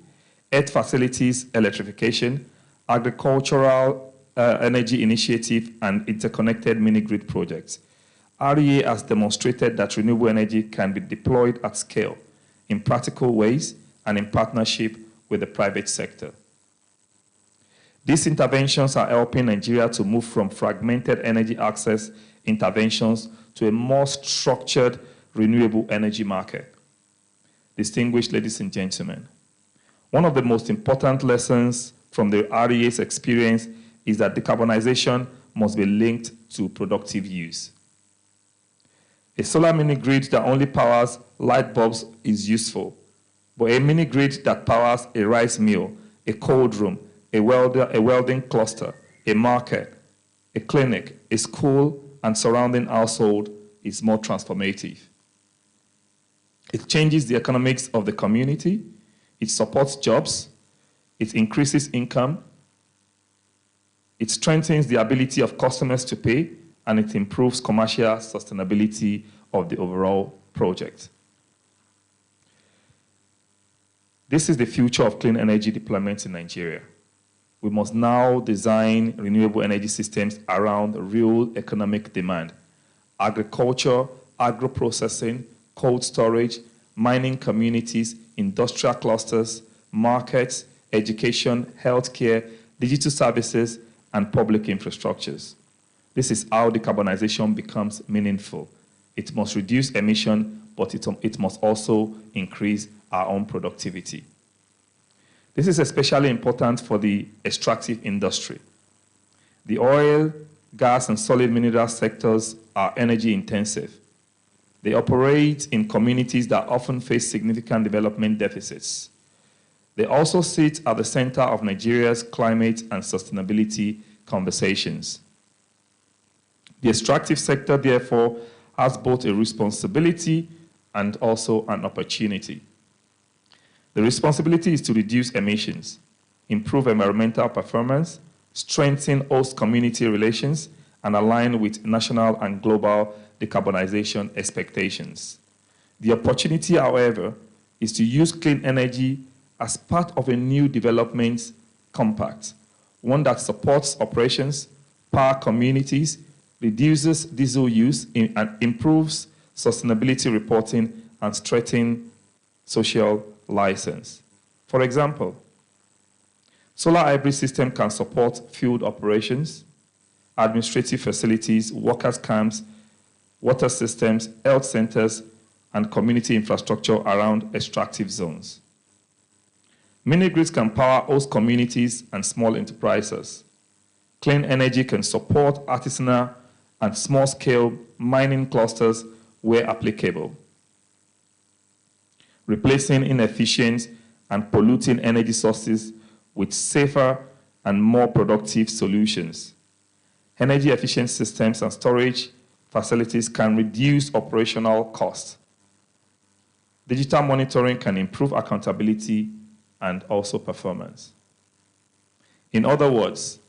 Earth Facilities Electrification, Agricultural Energy Initiative, and Interconnected Mini-Grid Projects. REA has demonstrated that renewable energy can be deployed at scale, in practical ways, and in partnership with the private sector. These interventions are helping Nigeria to move from fragmented energy access interventions to a more structured renewable energy market. Distinguished ladies and gentlemen, One of the most important lessons from the REA's experience is that decarbonization must be linked to productive use. A solar mini-grid that only powers light bulbs is useful, but a mini-grid that powers a rice mill, a cold room, a welding cluster, a market, a clinic, a school, and surrounding household is more transformative. It changes the economics of the community, it supports jobs, it increases income, it strengthens the ability of customers to pay, and it improves commercial sustainability of the overall project. This is the future of clean energy deployment in Nigeria. We must now design renewable energy systems around real economic demand. Agriculture, agro-processing, cold storage, mining communities, industrial clusters, markets, education, healthcare, digital services, and public infrastructures. This is how decarbonization becomes meaningful. It must reduce emission, but it must also increase our own productivity. This is especially important for the extractive industry. The oil, gas, and solid mineral sectors are energy intensive. They operate in communities that often face significant development deficits. They also sit at the center of Nigeria's climate and sustainability conversations. The extractive sector, therefore, has both a responsibility and also an opportunity. The responsibility is to reduce emissions, improve environmental performance, strengthen host community relations, and align with national and global decarbonization expectations. The opportunity, however, is to use clean energy as part of a new development compact, one that supports operations, power communities, reduces diesel use, and improves sustainability reporting and strengthens social license. For example, solar hybrid system can support field operations, administrative facilities, workers' camps, water systems, health centers, and community infrastructure around extractive zones. Mini-grids can power host communities and small enterprises. Clean energy can support artisanal and small-scale mining clusters where applicable, replacing inefficient and polluting energy sources with safer and more productive solutions. Energy-efficient systems and storage facilities can reduce operational costs. Digital monitoring can improve accountability and also performance. In other words,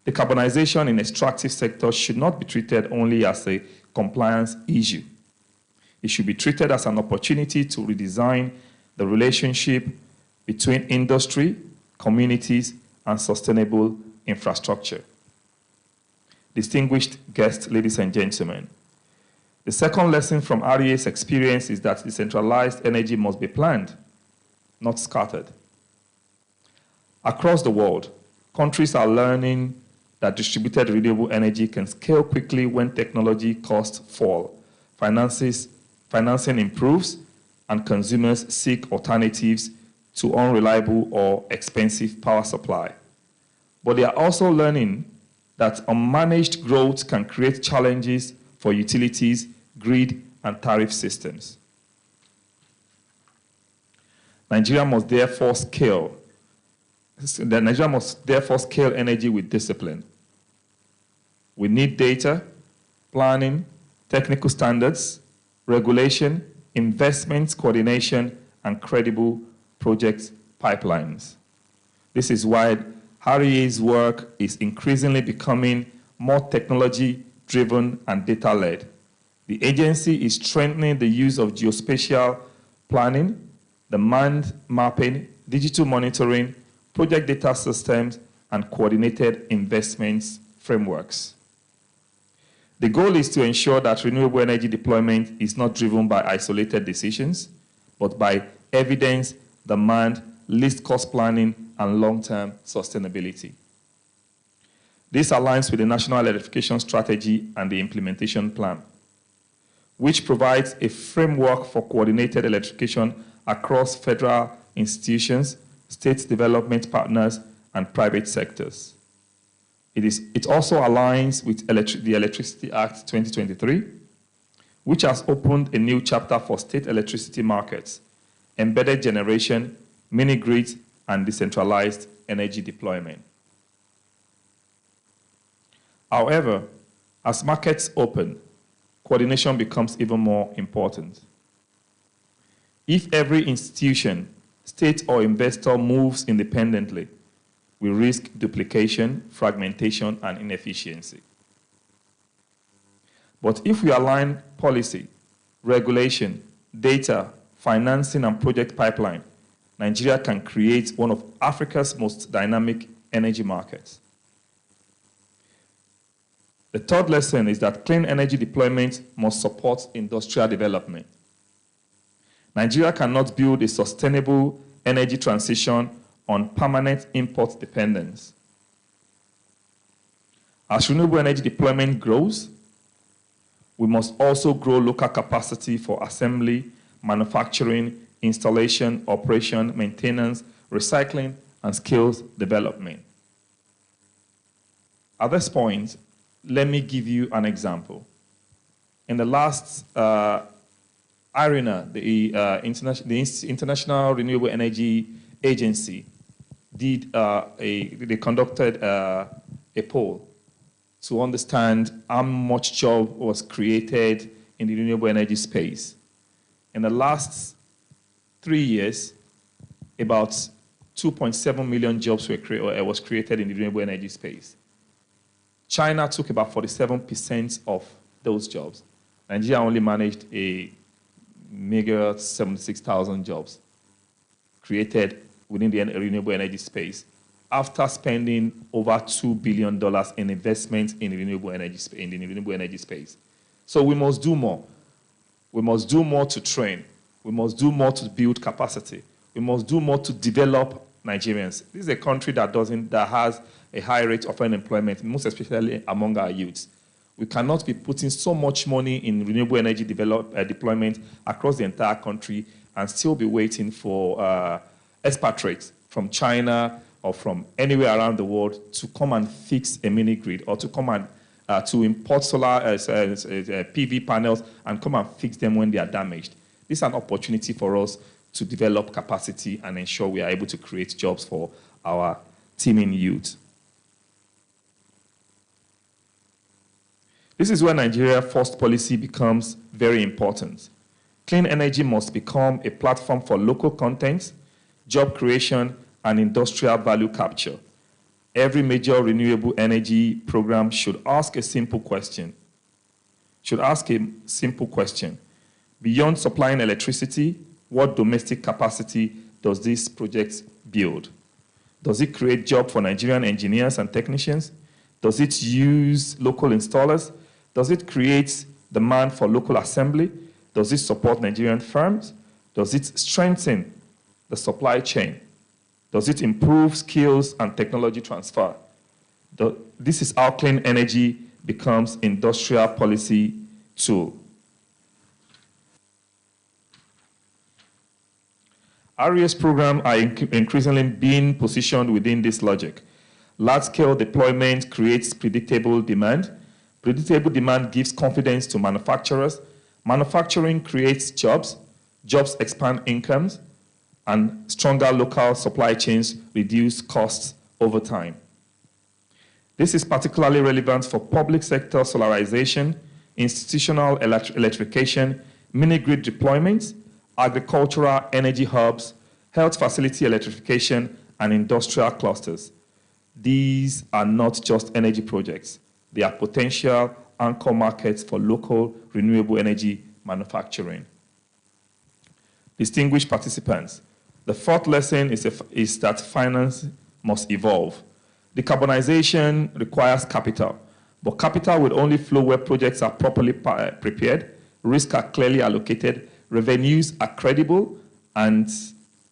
decarbonization in extractive sectors should not be treated only as a compliance issue. It should be treated as an opportunity to redesign the relationship between industry, communities, and sustainable infrastructure. Distinguished guests, ladies and gentlemen, the second lesson from REA's experience is that decentralized energy must be planned, not scattered. Across the world, countries are learning that distributed renewable energy can scale quickly when technology costs fall, financing improves, and consumers seek alternatives to unreliable or expensive power supply. But they are also learning that unmanaged growth can create challenges for utilities, grid, and tariff systems. Nigeria must therefore scale energy with discipline. We need data, planning, technical standards, regulation, investment coordination, and credible project pipelines. This is why REA's work is increasingly becoming more technology-driven and data-led. The agency is strengthening the use of geospatial planning, demand mapping, digital monitoring, project data systems, and coordinated investments frameworks. The goal is to ensure that renewable energy deployment is not driven by isolated decisions, but by evidence, demand, least cost planning, and long-term sustainability. This aligns with the National Electrification Strategy and the Implementation Plan, which provides a framework for coordinated electrification across federal institutions, state development partners, and private sectors. It also aligns with the Electricity Act 2023, which has opened a new chapter for state electricity markets, embedded generation, mini-grids, and decentralized energy deployment. However, as markets open, coordination becomes even more important. If every institution, state, or investor moves independently, we risk duplication, fragmentation, and inefficiency. But if we align policy, regulation, data, financing, and project pipeline, Nigeria can create one of Africa's most dynamic energy markets. The third lesson is that clean energy deployment must support industrial development. Nigeria cannot build a sustainable energy transition on permanent import dependence. As renewable energy deployment grows, we must also grow local capacity for assembly, manufacturing, installation, operation, maintenance, recycling, and skills development. At this point, let me give you an example. In the last IRENA, the International Renewable Energy Agency, they conducted a poll to understand how much job was created in the renewable energy space. In the last 3 years, about 2.7 million jobs was created in the renewable energy space. China took about 47% of those jobs. Nigeria only managed a meager 76,000 jobs created within the renewable energy space after spending over $2 billion in investments in the renewable energy space. So we must do more. We must do more to train. We must do more to build capacity. We must do more to develop Nigerians. This is a country that has a high rate of unemployment, most especially among our youths. We cannot be putting so much money in renewable energy deployment across the entire country and still be waiting for expatriates from China or from anywhere around the world to come and fix a mini grid or to come and to import solar PV panels and come and fix them when they are damaged. This is an opportunity for us to develop capacity and ensure we are able to create jobs for our teeming youth. This is where Nigeria first policy becomes very important. Clean energy must become a platform for local content, job creation, and industrial value capture. Every major renewable energy program should ask a simple question. Beyond supplying electricity, what domestic capacity does this project build? Does it create jobs for Nigerian engineers and technicians? Does it use local installers? Does it create demand for local assembly? Does it support Nigerian firms? Does it strengthen the supply chain? Does it improve skills and technology transfer? This is how clean energy becomes industrial policy tool. RES programs are increasingly being positioned within this logic. Large-scale deployment creates predictable demand. Predictable demand gives confidence to manufacturers. Manufacturing creates jobs. Jobs expand incomes. And stronger local supply chains reduce costs over time. This is particularly relevant for public sector solarization, institutional electrification, mini-grid deployments, agricultural energy hubs, health facility electrification, and industrial clusters. These are not just energy projects. They are potential anchor markets for local renewable energy manufacturing. Distinguished participants, the fourth lesson is that finance must evolve. Decarbonization requires capital, but capital will only flow where projects are properly prepared, risks are clearly allocated, revenues are credible, and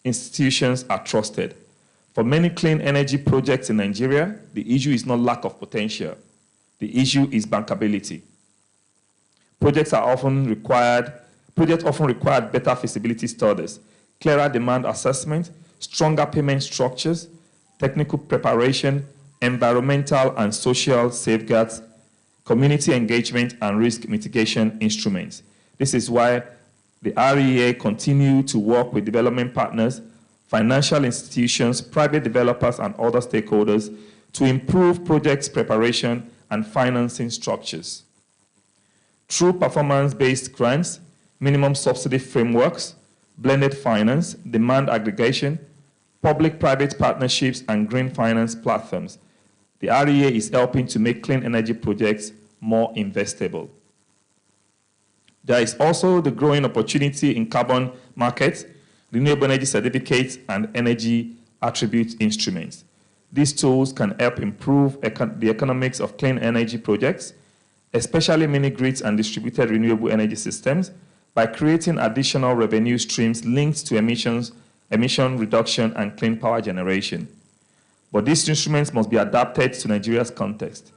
institutions are trusted. For many clean energy projects in Nigeria, the issue is not lack of potential. The issue is bankability. Projects often require better feasibility studies, clearer demand assessment, stronger payment structures, technical preparation, environmental and social safeguards, community engagement, and risk mitigation instruments. This is why the REA continue to work with development partners, financial institutions, private developers, and other stakeholders to improve project preparation and financing structures. Through performance-based grants, minimum subsidy frameworks, blended finance, demand aggregation, public-private partnerships, and green finance platforms, the REA is helping to make clean energy projects more investable. There is also the growing opportunity in carbon markets, renewable energy certificates, and energy attribute instruments. These tools can help improve the economics of clean energy projects, especially mini-grids and distributed renewable energy systems, by creating additional revenue streams linked to emission reduction and clean power generation. But these instruments must be adapted to Nigeria's context.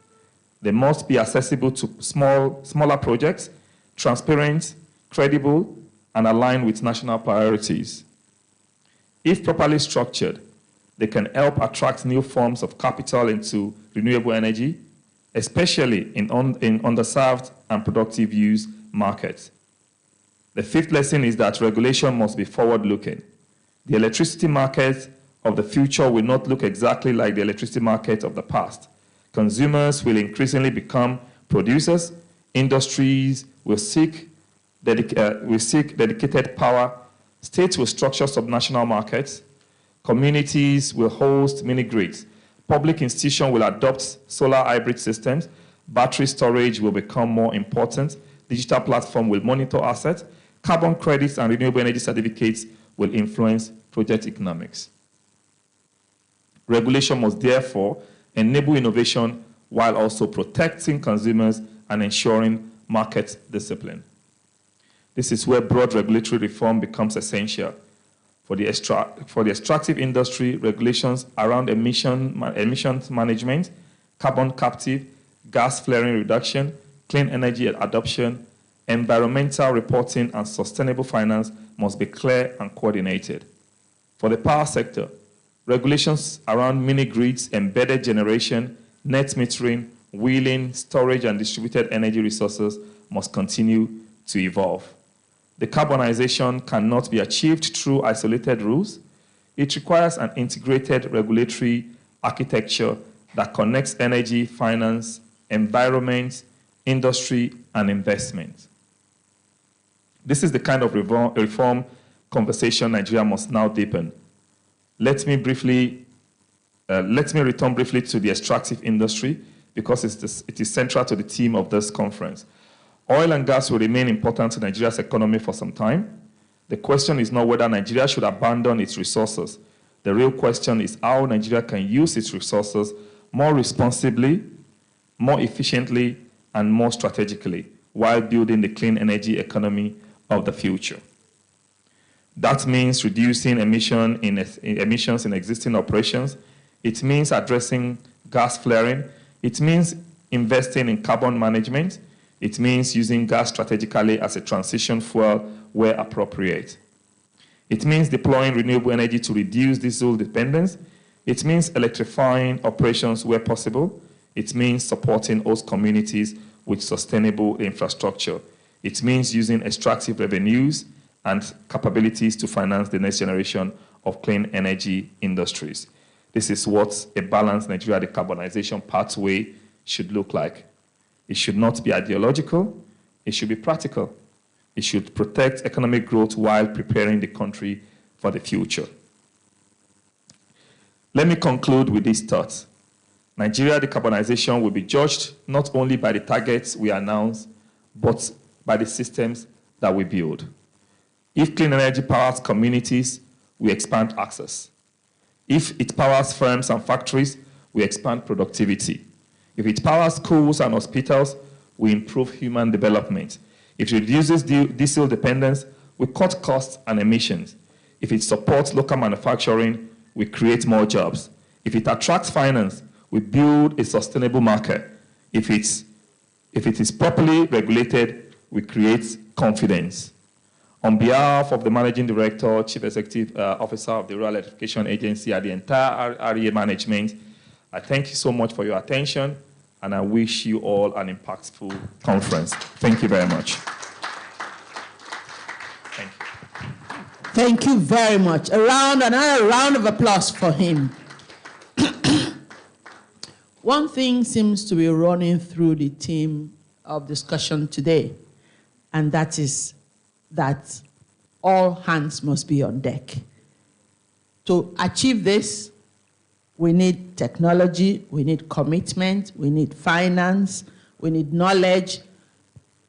They must be accessible to smaller projects, transparent, credible, and aligned with national priorities. If properly structured, they can help attract new forms of capital into renewable energy, especially in underserved and productive use markets. The fifth lesson is that regulation must be forward-looking. The electricity market of the future will not look exactly like the electricity market of the past. Consumers will increasingly become producers. Industries will seek dedicated power. States will structure subnational markets. Communities will host mini-grids. Public institutions will adopt solar hybrid systems. Battery storage will become more important. Digital platform will monitor assets. Carbon credits and renewable energy certificates will influence project economics. Regulation must therefore enable innovation while also protecting consumers and ensuring market discipline. This is where broad regulatory reform becomes essential. For the extractive industry, regulations around emissions management, carbon captive, gas flaring reduction, clean energy adoption, environmental reporting, and sustainable finance must be clear and coordinated. For the power sector, regulations around mini-grids, embedded generation, net metering, wheeling, storage, and distributed energy resources must continue to evolve. Decarbonization cannot be achieved through isolated rules. It requires an integrated regulatory architecture that connects energy, finance, environment, industry, and investment. This is the kind of reform conversation Nigeria must now deepen. Let me return briefly to the extractive industry because it is central to the theme of this conference. Oil and gas will remain important to Nigeria's economy for some time. The question is not whether Nigeria should abandon its resources. The real question is how Nigeria can use its resources more responsibly, more efficiently, and more strategically while building the clean energy economy of the future. That means reducing emissions in existing operations. It means addressing gas flaring. It means investing in carbon management. It means using gas strategically as a transition fuel where appropriate. It means deploying renewable energy to reduce diesel dependence. It means electrifying operations where possible. It means supporting host communities with sustainable infrastructure. It means using extractive revenues and capabilities to finance the next generation of clean energy industries. This is what a balanced Nigeria decarbonization pathway should look like. It should not be ideological. It should be practical. It should protect economic growth while preparing the country for the future. Let me conclude with these thoughts. Nigeria decarbonization will be judged not only by the targets we announce, but by the systems that we build. If clean energy powers communities, we expand access. If it powers firms and factories, we expand productivity. If it powers schools and hospitals, we improve human development. If it reduces diesel dependence, we cut costs and emissions. If it supports local manufacturing, we create more jobs. If it attracts finance, we build a sustainable market. If it is properly regulated, we create confidence. On behalf of the Managing Director, Chief Executive Officer of the Rural Electrification Agency and the entire REA management, I thank you so much for your attention, and I wish you all an impactful conference. Thank you very much. Thank you. Thank you very much. Another round of applause for him. One thing seems to be running through the theme of discussion today, and that is that all hands must be on deck. To achieve this, we need technology, we need commitment, we need finance, we need knowledge,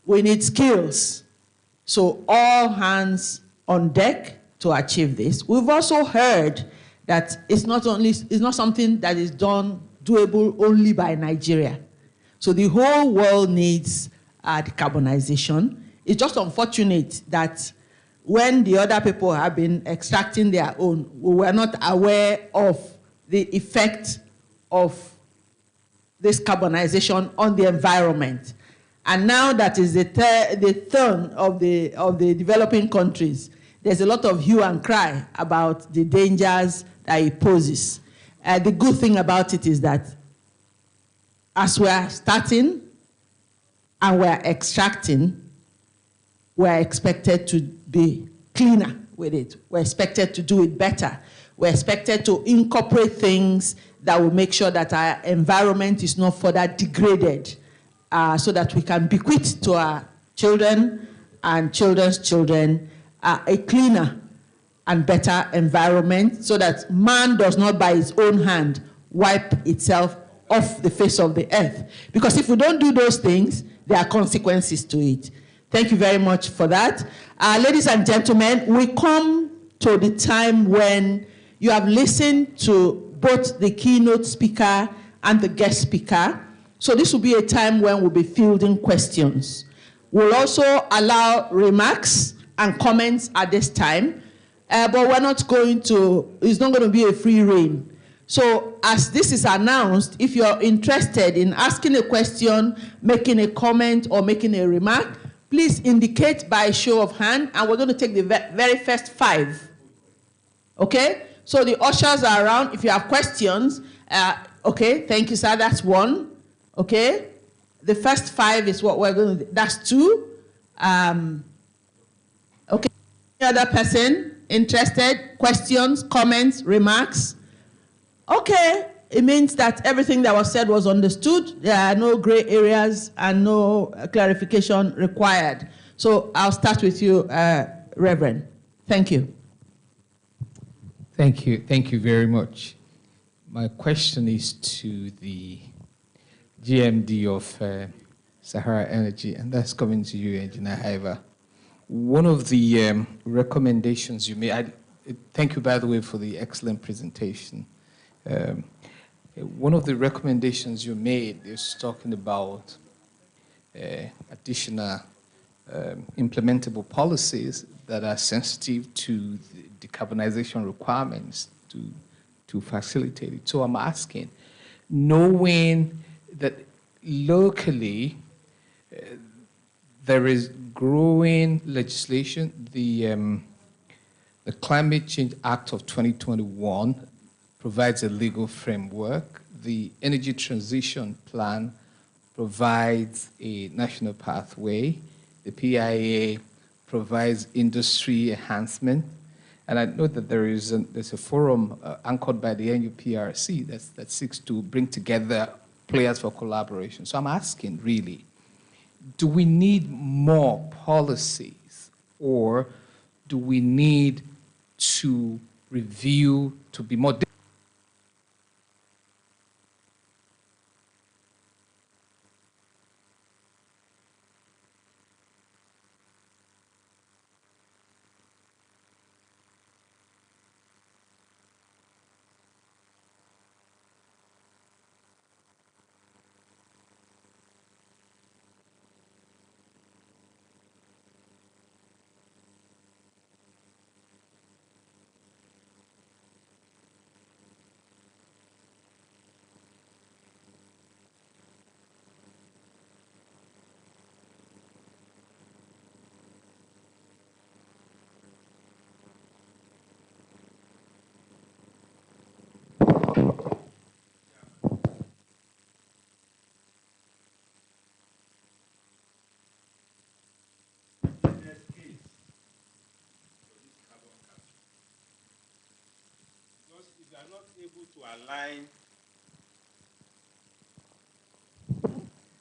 we need skills. So all hands on deck to achieve this. We've also heard that it's not something that is doable only by Nigeria. So the whole world needs decarbonization. It's just unfortunate that when the other people have been extracting their own, we were not aware of the effect of this carbonization on the environment. And now that is the turn of the developing countries, there's a lot of hue and cry about the dangers that it poses. The good thing about it is that as we're starting and we're extracting, we're expected to be cleaner with it. We're expected to do it better. We're expected to incorporate things that will make sure that our environment is not further degraded, so that we can bequeath to our children and children's children a cleaner and better environment, so that man does not by his own hand wipe itself off the face of the earth. Because if we don't do those things, there are consequences to it. Thank you very much for that. Ladies and gentlemen, we come to the time when you have listened to both the keynote speaker and the guest speaker. So this will be a time when we'll be fielding questions. We'll also allow remarks and comments at this time, but we're not going to, it's not going to be a free rein. So as this is announced, if you're interested in asking a question, making a comment, or making a remark, please indicate by show of hand, and we're going to take the very first 5. Okay? So the ushers are around. If you have questions, okay, thank you, sir. That's 1. Okay? The first 5 is what we're going to do. That's 2. Okay. Any other person interested? Questions, comments, remarks? Okay. It means that everything that was said was understood. There are no gray areas and no clarification required. So I'll start with you, Reverend. Thank you. Thank you. Thank you very much. My question is to the GMD of Sahara Energy, and that's coming to you, Engineer Haiva. One of the recommendations you made, thank you, by the way, for the excellent presentation. One of the recommendations you made is talking about additional implementable policies that are sensitive to the decarbonization requirements to facilitate it. So I'm asking, knowing that locally there is growing legislation, the Climate Change Act of 2021 provides a legal framework. The Energy Transition Plan provides a national pathway. The PIA provides industry enhancement. And I know that there's a forum anchored by the NUPRC that seeks to bring together players for collaboration. So I'm asking, really, do we need more policies, or do we need to review to be more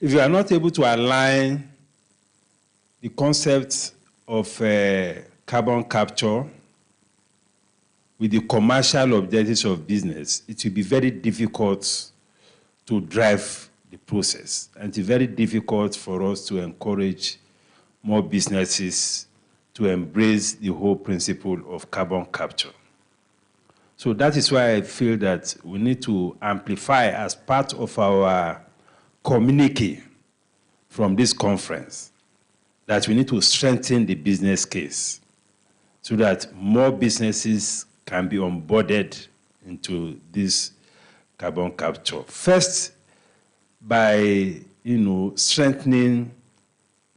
if you are not able to align the concept of carbon capture with the commercial objectives of business, it will be very difficult to drive the process. And it's very difficult for us to encourage more businesses to embrace the whole principle of carbon capture. So that is why I feel that we need to amplify as part of our communique from this conference, that we need to strengthen the business case so that more businesses can be onboarded into this carbon capture. First, by strengthening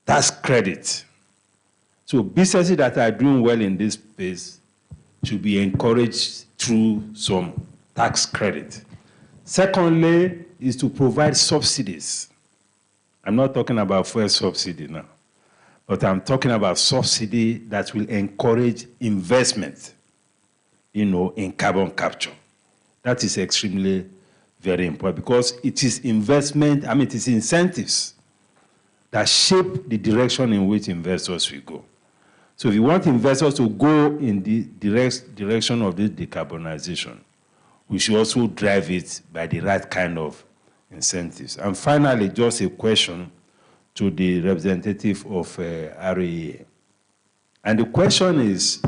tax credit. So businesses that are doing well in this space should be encouraged through some tax credit. Secondly, is to provide subsidies. I'm not talking about fuel subsidy now, but I'm talking about subsidy that will encourage investment, in carbon capture. That is extremely very important because it is investment, it is incentives that shape the direction in which investors will go. So if you want investors to go in the direction of this decarbonization, we should also drive it by the right kind of incentives. And finally, just a question to the representative of RAA. And the question is,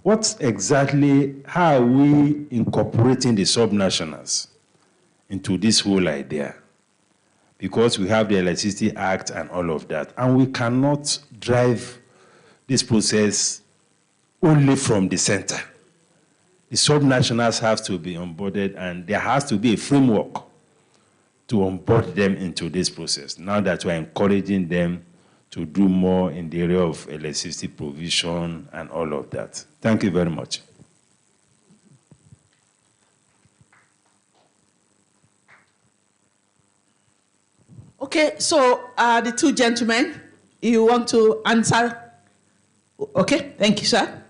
how are we incorporating the subnationals into this whole idea? Because we have the Electricity Act and all of that, and we cannot drive this process only from the center. The subnationals have to be onboarded, and there has to be a framework to onboard them into this process. Now that we're encouraging them to do more in the area of electricity provision and all of that. Thank you very much. Okay, so the two gentlemen, you want to answer? Okay, thank you, sir.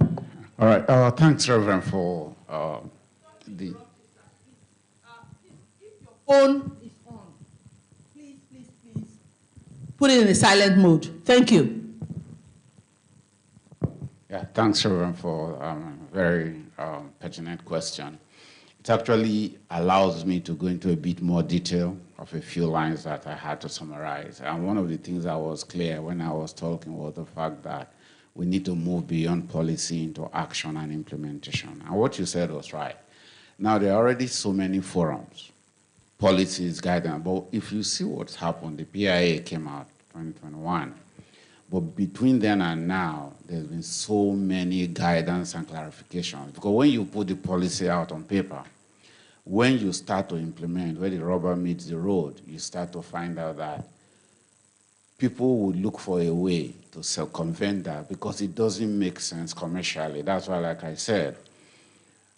All right, thanks, Reverend, for the... If your phone is on, please put it in a silent mode. Thank you. Yeah, thanks, Reverend, for a very pertinent question. It actually allows me to go into a bit more detail of a few lines that I had to summarize. And one of the things that was clear when I was talking was the fact that we need to move beyond policy into action and implementation. And what you said was right. Now, there are already so many forums, policies, guidance, but if you see what's happened, the PIA came out 2021, but between then and now, there's been so many guidance and clarifications. Because when you put the policy out on paper, when you start to implement, where the rubber meets the road, you start to find out that people would look for a way to circumvent that because it doesn't make sense commercially. That's why, like I said,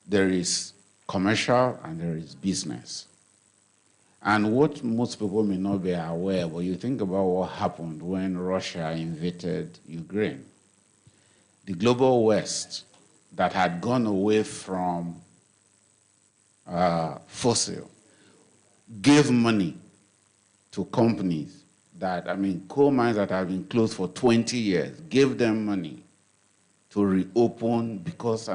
there is commercial and there is business. And what most people may not be aware, but you think about what happened when Russia invaded Ukraine. The global West that had gone away from fossil gave money to companies that, coal mines that have been closed for 20 years, gave them money to reopen because,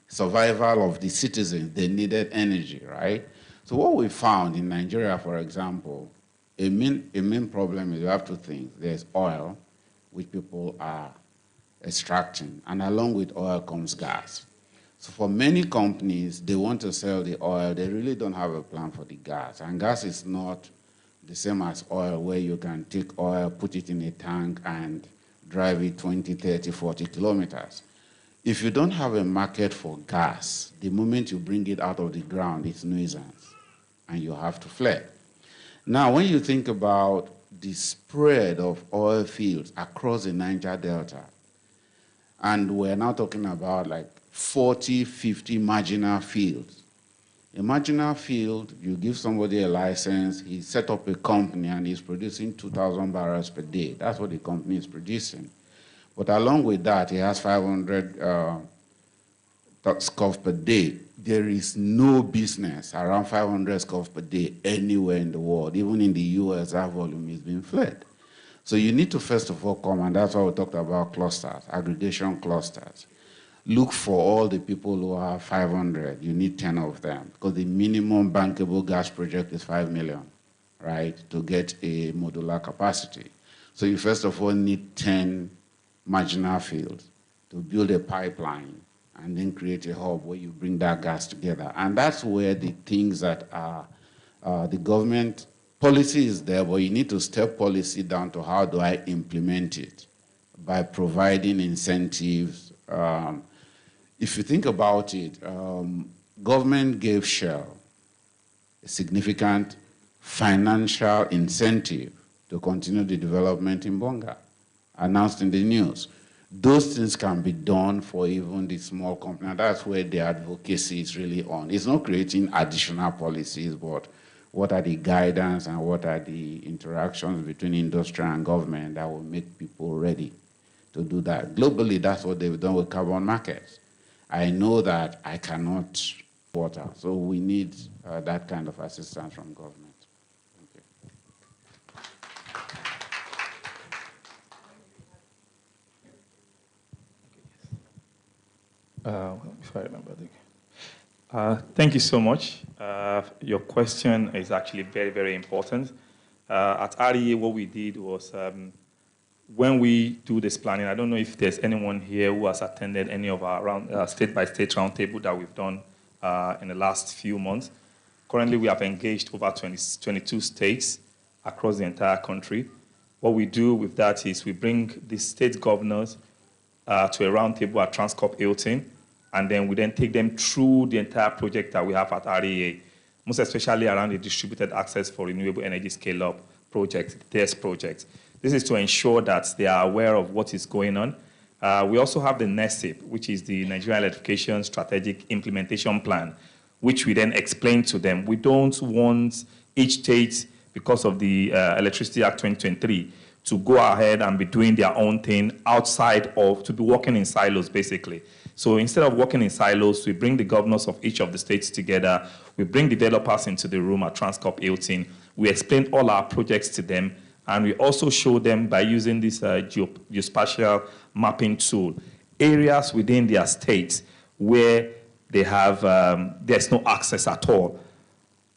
survival of the citizens, they needed energy, right? So what we found in Nigeria, for example, a main problem is you have two things. There's oil, which people are extracting, and along with oil comes gas. So for many companies, they want to sell the oil. They really don't have a plan for the gas. And gas is not the same as oil, where you can take oil, put it in a tank, and drive it 20, 30, 40 kilometers. If you don't have a market for gas, the moment you bring it out of the ground, it's nuisance, and you have to fled. Now, when you think about the spread of oil fields across the Niger Delta, and we're now talking about like 40, 50 marginal fields. A marginal field, you give somebody a license, he set up a company and he's producing 2,000 barrels per day. That's what the company is producing. But along with that, he has 500 scuff per day. There is no business around 500 scuff per day anywhere in the world. Even in the US, that volume is being fled. So you need to first of all come, and that's why we talked about clusters, aggregation clusters. Look for all the people who have 500. You need 10 of them, because the minimum bankable gas project is 5 million, right, to get a modular capacity. So you first of all need 10 marginal fields to build a pipeline and then create a hub where you bring that gas together. And that's where the things that are, the government policy is there, but you need to step policy down to how do I implement it by providing incentives. If you think about it, government gave Shell a significant financial incentive to continue the development in Bonga, announced in the news. Those things can be done for even the small company. That's where the advocacy is really on. It's not creating additional policies, but what are the guidance and what are the interactions between industry and government that will make people ready to do that. Globally, that's what they've done with carbon markets. I know that I cannot water, so we need that kind of assistance from government. If I remember. Thank you so much. Your question is actually very, very important. At REA, what we did was when we do this planning, I don't know if there's anyone here who has attended any of our state-by-state roundtable that we've done in the last few months. Currently, we have engaged over 22 states across the entire country. What we do with that is we bring the state governors to a roundtable at Transcorp Hilton, and then we then take them through the entire project that we have at REA, most especially around the Distributed Access for Renewable Energy Scale-Up project, the TESS project. This is to ensure that they are aware of what is going on. We also have the NESIP, which is the Nigerian Electrification Strategic Implementation Plan, which we then explain to them. We don't want each state, because of the Electricity Act 2023, to go ahead and be doing their own thing outside of, to be working in silos, basically. So instead of working in silos, we bring the governors of each of the states together. We bring developers into the room at Transcorp Hilton. We explain all our projects to them, and we also show them, by using this geospatial mapping tool, areas within their states where they have, there's no access at all,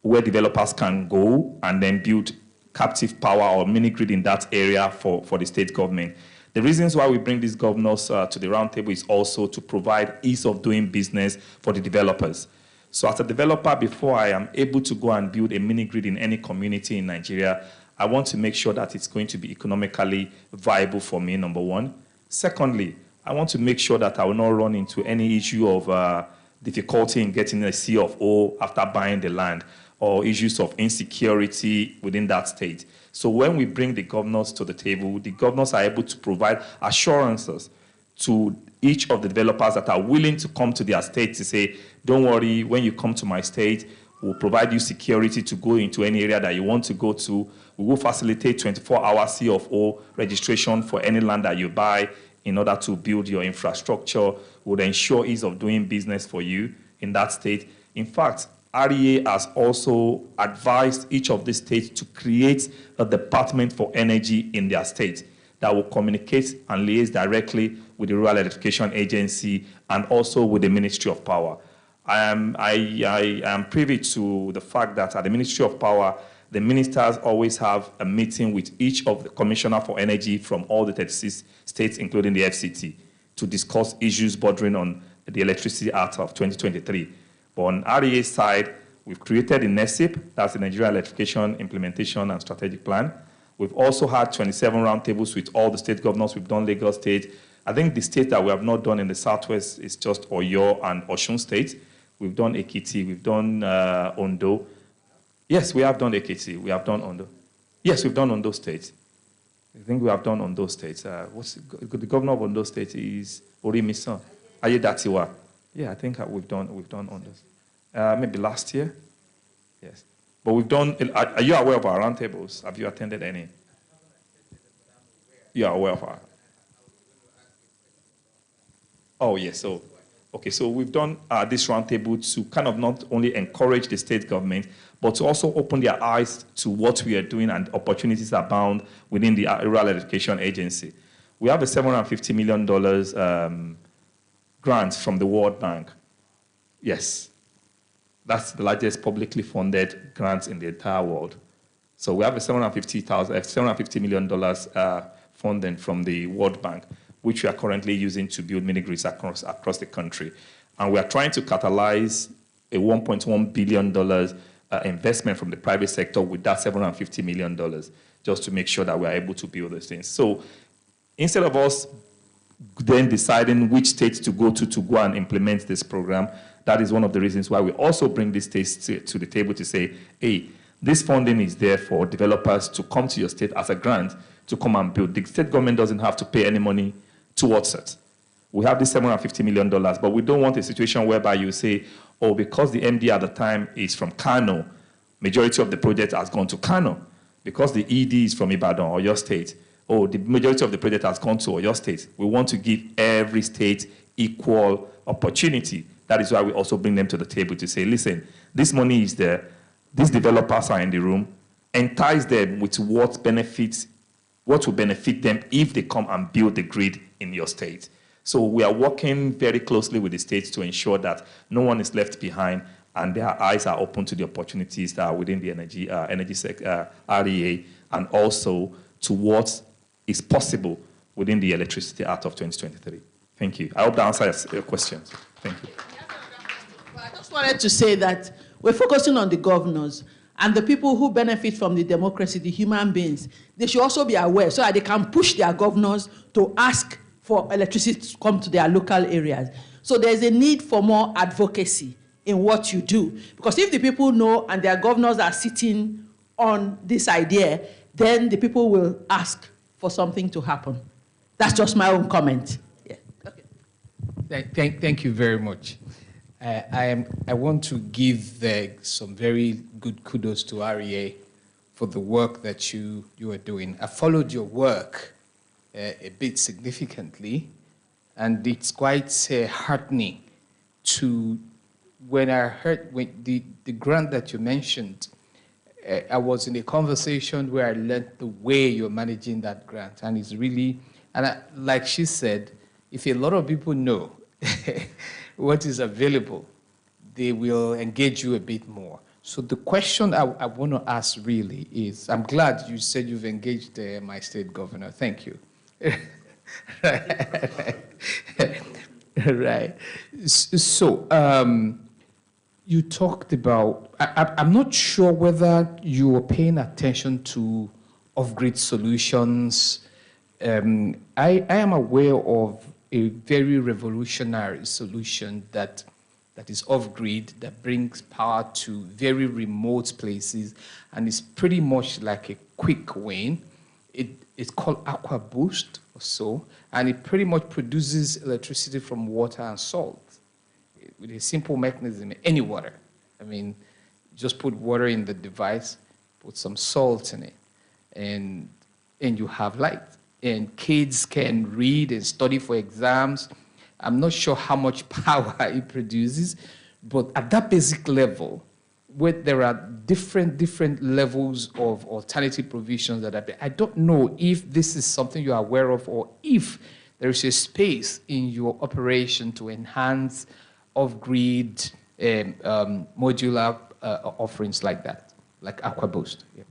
where developers can go and then build captive power or mini-grid in that area for the state government. The reasons why we bring these governors to the roundtable is also to provide ease of doing business for the developers. So as a developer, before I am able to go and build a mini-grid in any community in Nigeria, I want to make sure that it's going to be economically viable for me, number one. Secondly, I want to make sure that I will not run into any issue of difficulty in getting a CFO after buying the land, or issues of insecurity within that state. So when we bring the governors to the table, the governors are able to provide assurances to each of the developers that are willing to come to their state to say, don't worry, when you come to my state, we'll provide you security to go into any area that you want to go to. We will facilitate 24-hour CFO registration for any land that you buy in order to build your infrastructure. We'll ensure ease of doing business for you in that state. In fact, REA has also advised each of the states to create a department for energy in their state that will communicate and liaise directly with the Rural Electrification Agency and also with the Ministry of Power. I am privy to the fact that at the Ministry of Power, the ministers always have a meeting with each of the commissioner for energy from all the 36 states, including the FCT, to discuss issues bordering on the Electricity Act of 2023. But on REA's side, we've created the NESIP, that's the Nigerian Electrification Implementation and Strategic Plan. We've also had 27 roundtables with all the state governors. We've done Lagos State. I think the state that we have not done in the Southwest is just Oyo and Osun State. We've done Ekiti, we've done Ondo. Yes, we have done Ekiti, we have done Ondo. Yes, we've done Ondo State. I think we have done Ondo State. The governor of Ondo State is Orimisan, Ayedatiwa. Yeah, I think we've done on this. Maybe last year. Yes. But we've done, are you aware of our roundtables? Have you attended any? You are aware of our? Oh, yes. So Okay, so we've done this roundtable to kind of not only encourage the state government, but to also open their eyes to what we are doing and opportunities abound within the Rural Education Agency. We have a $750 million grant from the World Bank. Yes, that's the largest publicly funded grant in the entire world. So we have a $750 million funding from the World Bank, which we are currently using to build mini grids across the country. And we are trying to catalyze a $1.1 billion investment from the private sector with that $750 million, just to make sure that we are able to build those things. So instead of us then deciding which states to go and implement this program, that is one of the reasons why we also bring these states to the table to say, hey, this funding is there for developers to come to your state as a grant to come and build. The state government doesn't have to pay any money towards it. We have this $750 million, but we don't want a situation whereby you say, oh, because the MD at the time is from Kano, majority of the project has gone to Kano. Because the ED is from Ibadan or your state, oh, the majority of the project has gone to your state. We want to give every state equal opportunity. That is why we also bring them to the table to say, listen, this money is there, these developers are in the room, entice them with what will benefit them if they come and build the grid in your state. So we are working very closely with the states to ensure that no one is left behind and their eyes are open to the opportunities that are within the energy sector, REA, and also to what is possible within the Electricity Act of 2023. Thank you. I hope that answers your questions. Thank you. I just wanted to say that we're focusing on the governors and the people who benefit from the democracy, the human beings. They should also be aware so that they can push their governors to ask for electricity to come to their local areas. So there's a need for more advocacy in what you do. Because if the people know and their governors are sitting on this idea, then the people will ask for something to happen. That's just my own comment. Yeah. Okay. Thank you very much. I want to give some very good kudos to REA for the work that you are doing. I followed your work a bit significantly, and it's quite heartening to, when I heard the grant that you mentioned, I was in a conversation where I learned the way you're managing that grant, and it's really, like she said, if a lot of people know what is available, they will engage you a bit more. So the question I want to ask really is, I'm glad you said you've engaged my state governor. Thank you. Right. So you talked about, I'm not sure whether you were paying attention to off-grid solutions. I am aware of a very revolutionary solution that is off-grid, that brings power to very remote places, and it's pretty much like a quick win. It's called Aqua Boost or so, and it pretty much produces electricity from water and salt with a simple mechanism, any water. I mean, just put water in the device, put some salt in it, and you have light. And kids can read and study for exams. I'm not sure how much power it produces, but at that basic level, where there are different levels of alternative provisions that are there, I don't know if this is something you're aware of or if there is a space in your operation to enhance off-grid modular offerings like that, like AquaBoost. Yeah.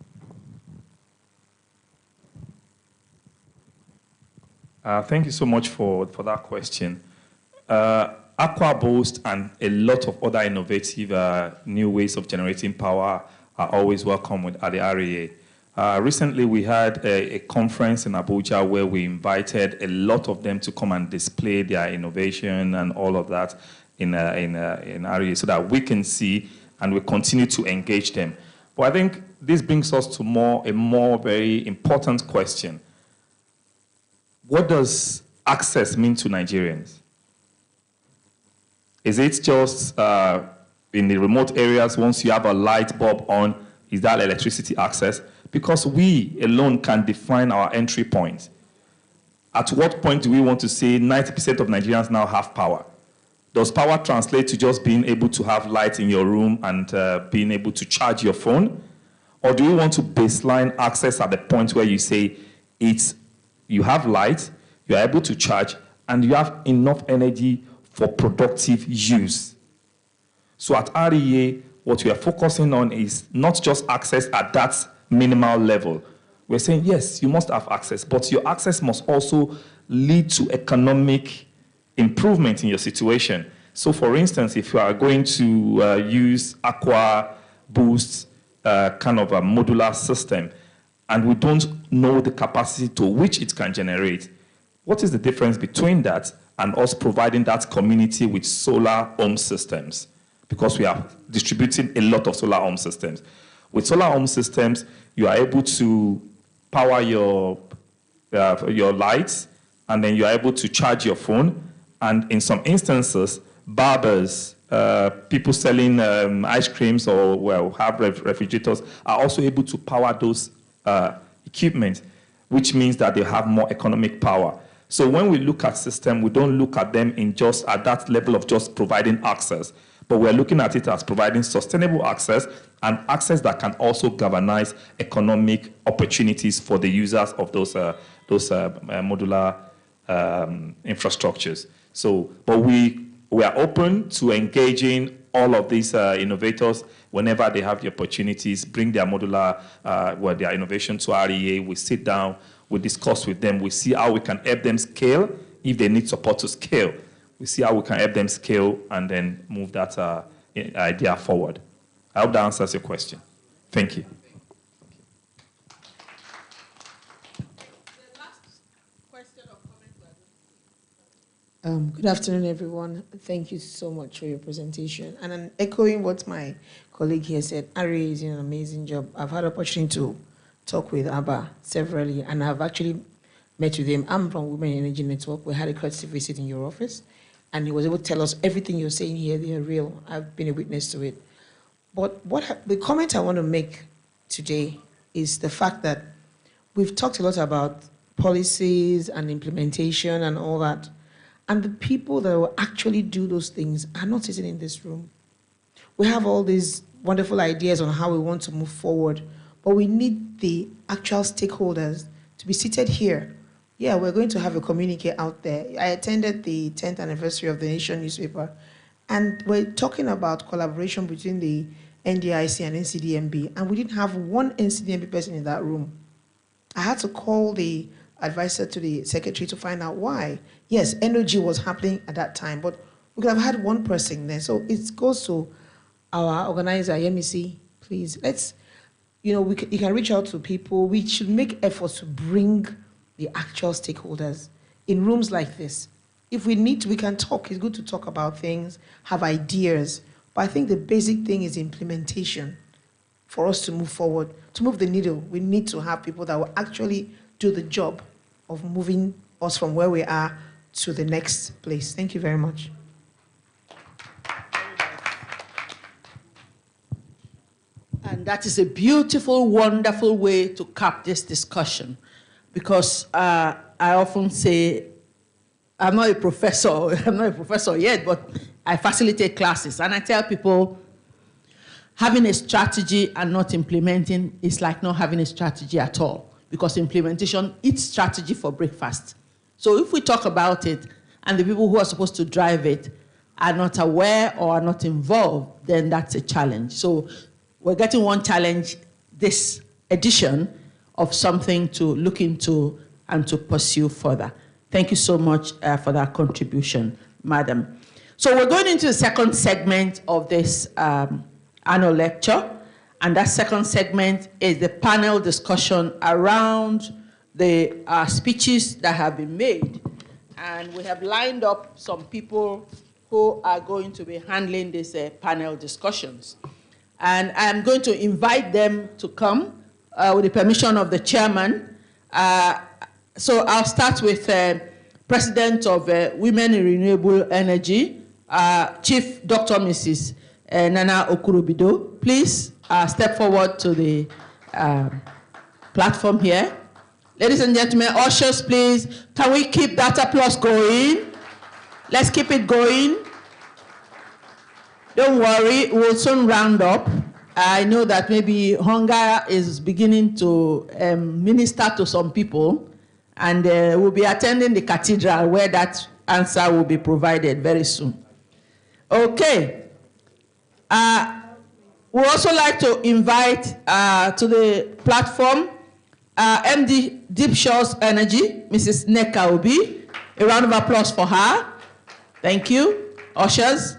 Thank you so much for that question. AquaBoost and a lot of other innovative new ways of generating power are always welcome at the REA. Recently, we had a conference in Abuja where we invited a lot of them to come and display their innovation and all of that in REA so that we can see and we continue to engage them. But I think this brings us to a more very important question. What does access mean to Nigerians? Is it just in the remote areas, once you have a light bulb on, is that electricity access? Because we alone can define our entry point. At what point do we want to say 90% of Nigerians now have power? Does power translate to just being able to have light in your room and being able to charge your phone? Or do you want to baseline access at the point where you say you have light, you are able to charge, and you have enough energy for productive use? So at REA, what we are focusing on is not just access at that minimal level. We're saying, yes, you must have access, but your access must also lead to economic improvement in your situation. So for instance, if you are going to use Aqua Boost kind of a modular system, and we don't know the capacity to which it can generate, what is the difference between that and us providing that community with solar home systems? Because we are distributing a lot of solar home systems. With solar home systems, you are able to power your lights, and then you are able to charge your phone. And in some instances, barbers, people selling ice creams or have refrigerators are also able to power those equipment, which means that they have more economic power. So when we look at system, we don't look at them in just at that level of just providing access, but we're looking at it as providing sustainable access and access that can also galvanize economic opportunities for the users of those modular infrastructures. So, but we are open to engaging all of these innovators whenever they have the opportunities, bring their modular, their innovation to REA. We sit down, we discuss with them, we see how we can help them scale if they need support to scale. We see how we can help them scale and then move that idea forward. I hope that answers your question. Thank you. Good afternoon, everyone. Thank you so much for your presentation. And I'm echoing what my colleague here said. Ari is doing an amazing job. I've had opportunity to talk with Abba severally, and I've actually met with him. I'm from Women Energy Network. We had a courtesy visit in your office, and he was able to tell us everything you're saying here. They are real. I've been a witness to it. But the comment I want to make today is the fact that we've talked a lot about policies and implementation and all that. And the people that will actually do those things are not sitting in this room. We have all these wonderful ideas on how we want to move forward, but we need the actual stakeholders to be seated here. Yeah, we're going to have a communique out there. I attended the 10th anniversary of the Nation newspaper, and we're talking about collaboration between the NDIC and NCDMB, and we didn't have one NCDMB person in that room. I had to call the advisor to the secretary to find out why. Yes, energy was happening at that time, but we could have had one person there. So it goes to our organizer, Yemisi, please, let's, you can reach out to people. We should make efforts to bring the actual stakeholders in rooms like this. If we need to, we can talk. It's good to talk about things, have ideas. But I think the basic thing is implementation. For us to move forward, to move the needle, we need to have people that will actually do the job of moving us from where we are to the next place. Thank you very much. And that is a beautiful, wonderful way to cap this discussion, because I often say, I'm not a professor yet, but I facilitate classes, and I tell people, having a strategy and not implementing is like not having a strategy at all, because implementation eats strategy for breakfast. So if we talk about it and the people who are supposed to drive it are not aware or are not involved, then that's a challenge. So we're getting one challenge this edition of something to look into and to pursue further. Thank you so much for that contribution, Madam. So we're going into the second segment of this annual lecture, and that second segment is the panel discussion around the speeches that have been made. And we have lined up some people who are going to be handling these panel discussions. And I'm going to invite them to come with the permission of the chairman. So I'll start with President of Women in Renewable Energy, Chief Dr. Mrs. Nana Okurubido. Please step forward to the platform here. Ladies and gentlemen, ushers, please, can we keep that applause going? Let's keep it going. Don't worry, we'll soon round up. I know that maybe hunger is beginning to minister to some people, and we'll be attending the cathedral where that answer will be provided very soon. Okay. We'd also like to invite to the platform MD Deep Shores Energy, Mrs. Neka Obi. A round of applause for her. Thank you. Ushers.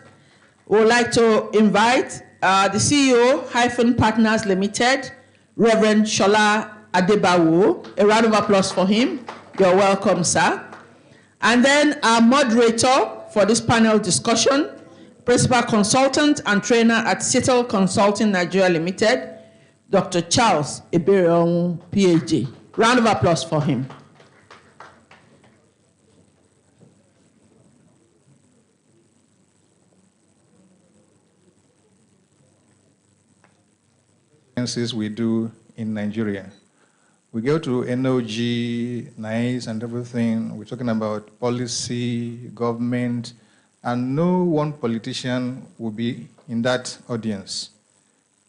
We would like to invite the CEO, Hyphen Partners Limited, Reverend Shola Adebawo. A round of applause for him. You're welcome, sir. And then our moderator for this panel discussion, Principal Consultant and Trainer at Settle Consulting Nigeria Limited, Dr. Charles Ebereong, PhD. Round of applause for him. We do in Nigeria. We go to NOG, NICE, and everything. We're talking about policy, government, and no one politician will be in that audience.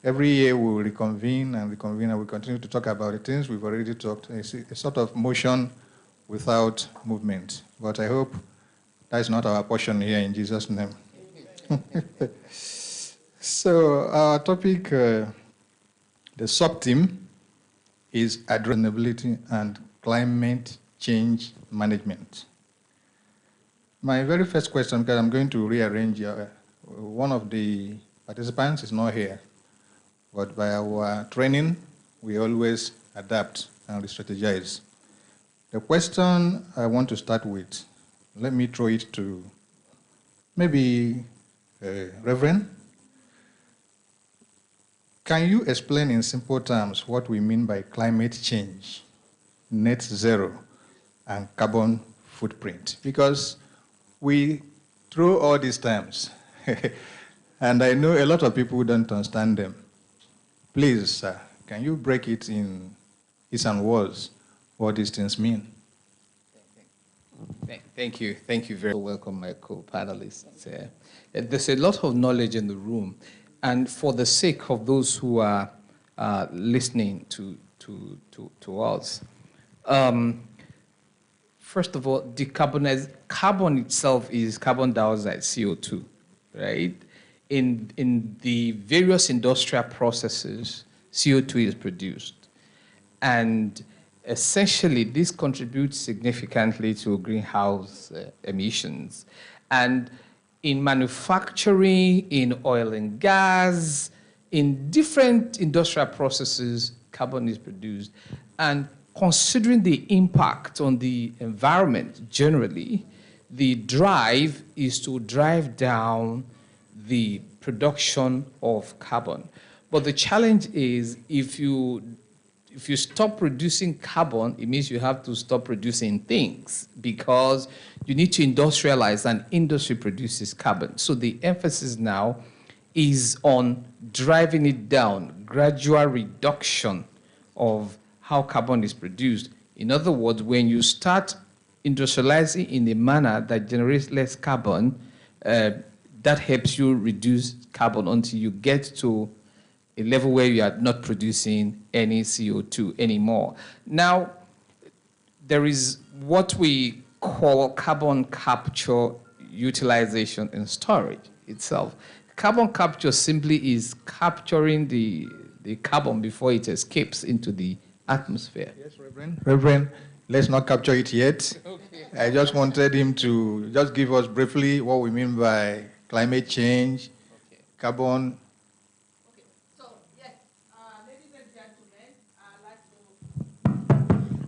Every year we will reconvene and we continue to talk about the things we've already talked. It's a sort of motion without movement. But I hope that is not our portion here in Jesus' name. So our topic, the sub-theme is sustainability and climate change management. My very first question, because I'm going to rearrange, one of the participants is not here, but by our training, we always adapt and re-strategize. The question I want to start with, let me throw it to maybe Reverend. Can you explain in simple terms what we mean by climate change, net zero, and carbon footprint? Because we throw all these terms, and I know a lot of people don't understand them. Please, sir, can you break it in its and words what these things mean? Thank you. Thank you very much. Welcome, my co-panelists. There's a lot of knowledge in the room. And for the sake of those who are listening to us, first of all, carbon itself is carbon dioxide, CO2, right? In the various industrial processes, CO2 is produced. And essentially, this contributes significantly to greenhouse emissions. And in manufacturing, in oil and gas, in different industrial processes, carbon is produced. And considering the impact on the environment generally, the drive is to drive down the production of carbon. But the challenge is if you stop producing carbon, it means you have to stop producing things because you need to industrialize, and industry produces carbon. So the emphasis now is on driving it down, gradual reduction of how carbon is produced. In other words, when you start industrializing in a manner that generates less carbon, that helps you reduce carbon until you get to a level where you are not producing any CO2 anymore. Now, there is what we call carbon capture, utilization, and storage itself. Carbon capture simply is capturing the carbon before it escapes into the atmosphere. Yes, Reverend, let's not capture it yet. Okay. I just wanted him to just give us briefly what we mean by climate change, carbon.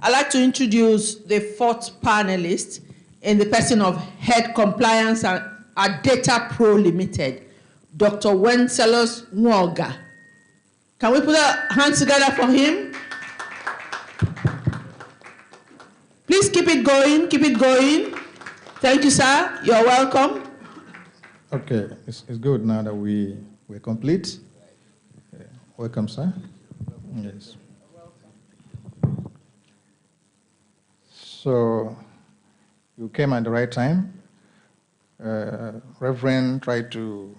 I'd like to introduce the fourth panelist in the person of Head Compliance at Data Pro Limited, Dr. Wenceslaus Nwoga. Can we put our hands together for him? Please keep it going, keep it going. Thank you, sir. You're welcome. Okay, it's good now that we're complete. Welcome, sir. Yes. So you came at the right time. Reverend tried to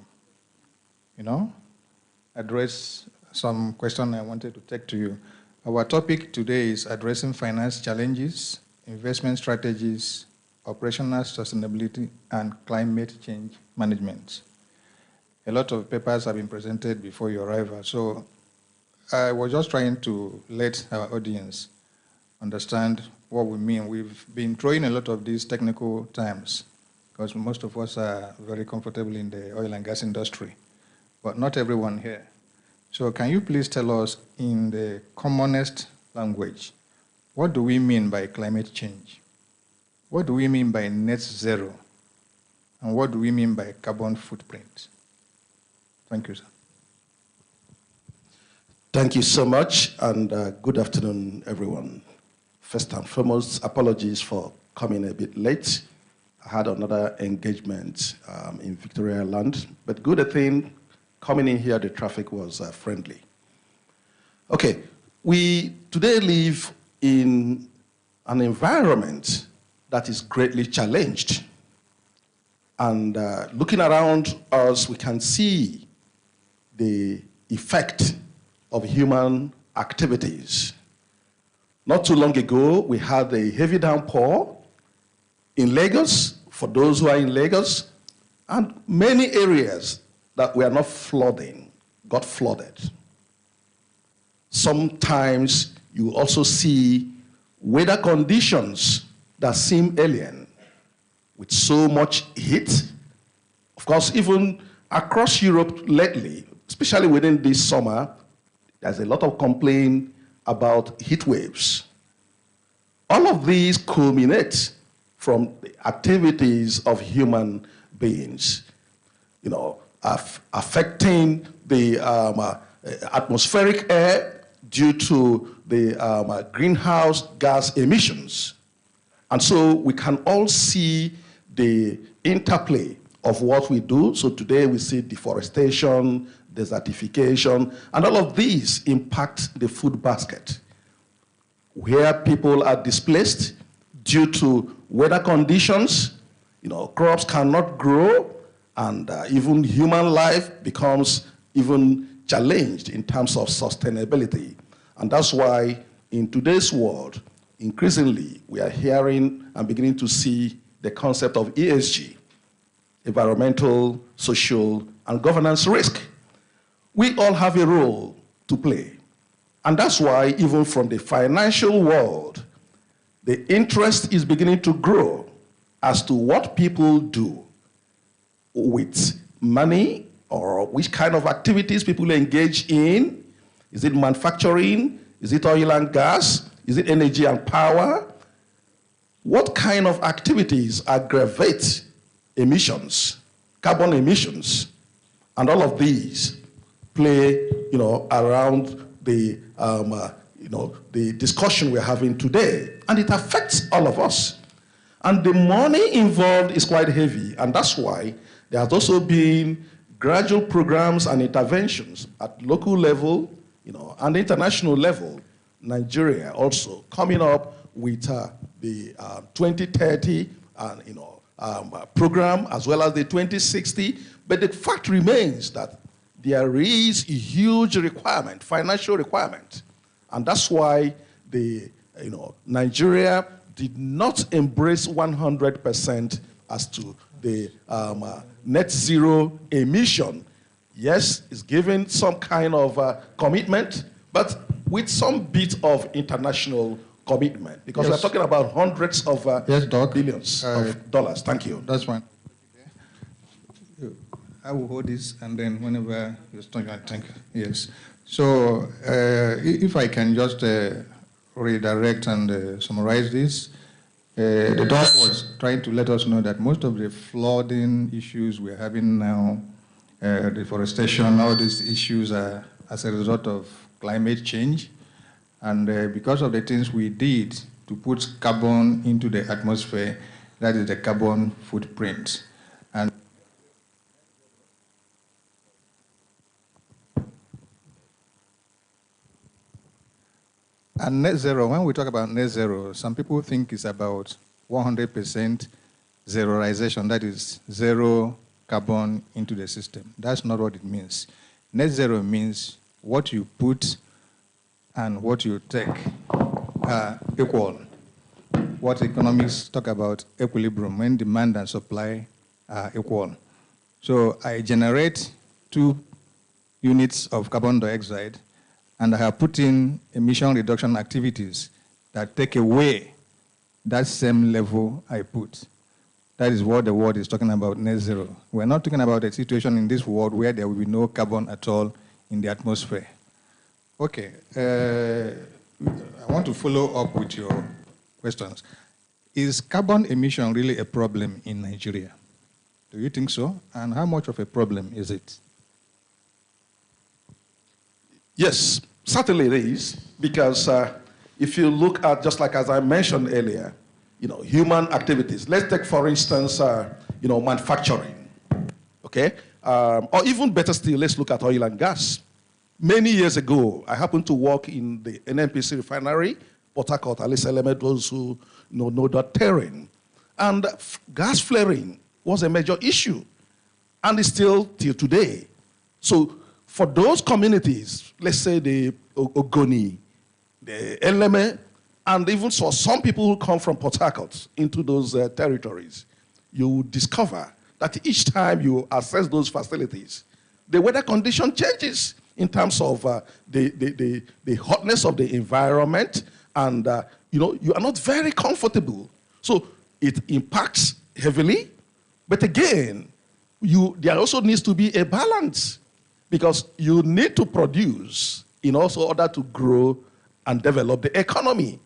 address some question I wanted to take to you. Our topic today is addressing finance challenges, investment strategies, operational sustainability, and climate change management. A lot of papers have been presented before your arrival, so I was just trying to let our audience understand what we mean. We've been throwing a lot of these technical terms because most of us are very comfortable in the oil and gas industry, but not everyone here. So can you please tell us in the commonest language, what do we mean by climate change? What do we mean by net zero? And what do we mean by carbon footprint? Thank you, sir. Thank you so much, and good afternoon, everyone. First and foremost, apologies for coming a bit late. I had another engagement in Victoria Land, but good thing, coming in here, the traffic was friendly. Okay, we today live in an environment that is greatly challenged. And looking around us, we can see the effect of human activities. Not too long ago, we had a heavy downpour in Lagos, for those who are in Lagos, and many areas that were not flooding got flooded. Sometimes you also see weather conditions that seem alien, with so much heat. Of course, even across Europe lately, especially within this summer, there's a lot of complaint about heat waves. All of these culminate from the activities of human beings, affecting the atmospheric air due to the greenhouse gas emissions. And so we can all see the interplay of what we do. So today we see deforestation, desertification, and all of these impact the food basket. Where people are displaced due to weather conditions, crops cannot grow, and even human life becomes even challenged in terms of sustainability. And that's why in today's world, increasingly, we are hearing and beginning to see the concept of ESG, environmental, social, and governance risk. We all have a role to play. And that's why, even from the financial world, the interest is beginning to grow as to what people do with money, or which kind of activities people engage in. Is it manufacturing? Is it oil and gas? Is it energy and power? What kind of activities aggravate emissions, carbon emissions? And all of these play, around the, the discussion we're having today. And it affects all of us. And the money involved is quite heavy. And that's why there has also been gradual programs and interventions at local level, and international level. Nigeria also coming up with the 2030 program, as well as the 2060. But the fact remains that there is a huge requirement, financial requirement. And that's why Nigeria did not embrace 100% as to the net zero emission. Yes, it's given some kind of commitment, but with some bit of international commitment, because we're talking about hundreds of billions of dollars. Thank you. That's fine. I will hold this, and then whenever you're done, thank you. Yes. So if I can just redirect and summarize this, the doc was trying to let us know that most of the flooding issues we're having now, deforestation, all these issues are as a result of climate change. And because of the things we did to put carbon into the atmosphere, that is the carbon footprint. And net zero, when we talk about net zero, some people think it's about 100% zeroization, that is zero carbon into the system. That's not what it means. Net zero means what you put and what you take are equal. What economics talk about equilibrium, when demand and supply are equal. So I generate 2 units of carbon dioxide, and I have put in emission reduction activities that take away that same level I put. That is what the world is talking about, net zero. We're not talking about a situation in this world where there will be no carbon at all in the atmosphere. Okay, I want to follow up with your questions. Is carbon emission really a problem in Nigeria? Do you think so? And how much of a problem is it? Yes, certainly it is, because if you look at, just like as I mentioned earlier, human activities. Let's take, for instance, manufacturing, okay? Or even better still, let's look at oil and gas. Many years ago, I happened to work in the NNPC refinery, Port Harcourt, at least element those who know that terrain. And gas flaring was a major issue, and it's still till today. So for those communities, let's say the Ogoni, the Eleme, and even for some people who come from Port Harcourt into those territories, you discover that each time you assess those facilities, the weather condition changes in terms of the hotness of the environment, and you are not very comfortable. So it impacts heavily, but again, there also needs to be a balance, because you need to produce in order to grow and develop the economy.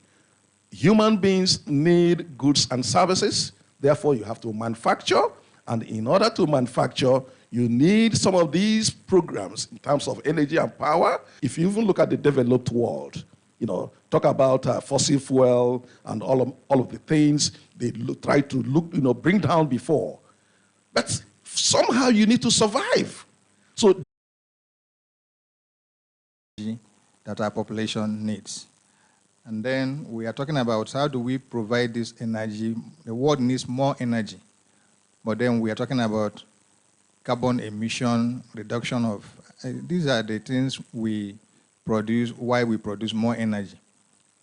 Human beings need goods and services, therefore you have to manufacture, and in order to manufacture, you need some of these programs in terms of energy and power. If you even look at the developed world, talk about fossil fuel and all of the things they try to bring down before. But somehow you need to survive. So that our population needs. And then we are talking about how do we provide this energy. The world needs more energy. But then we are talking about carbon emission reduction of, these are the things we produce, why we produce more energy.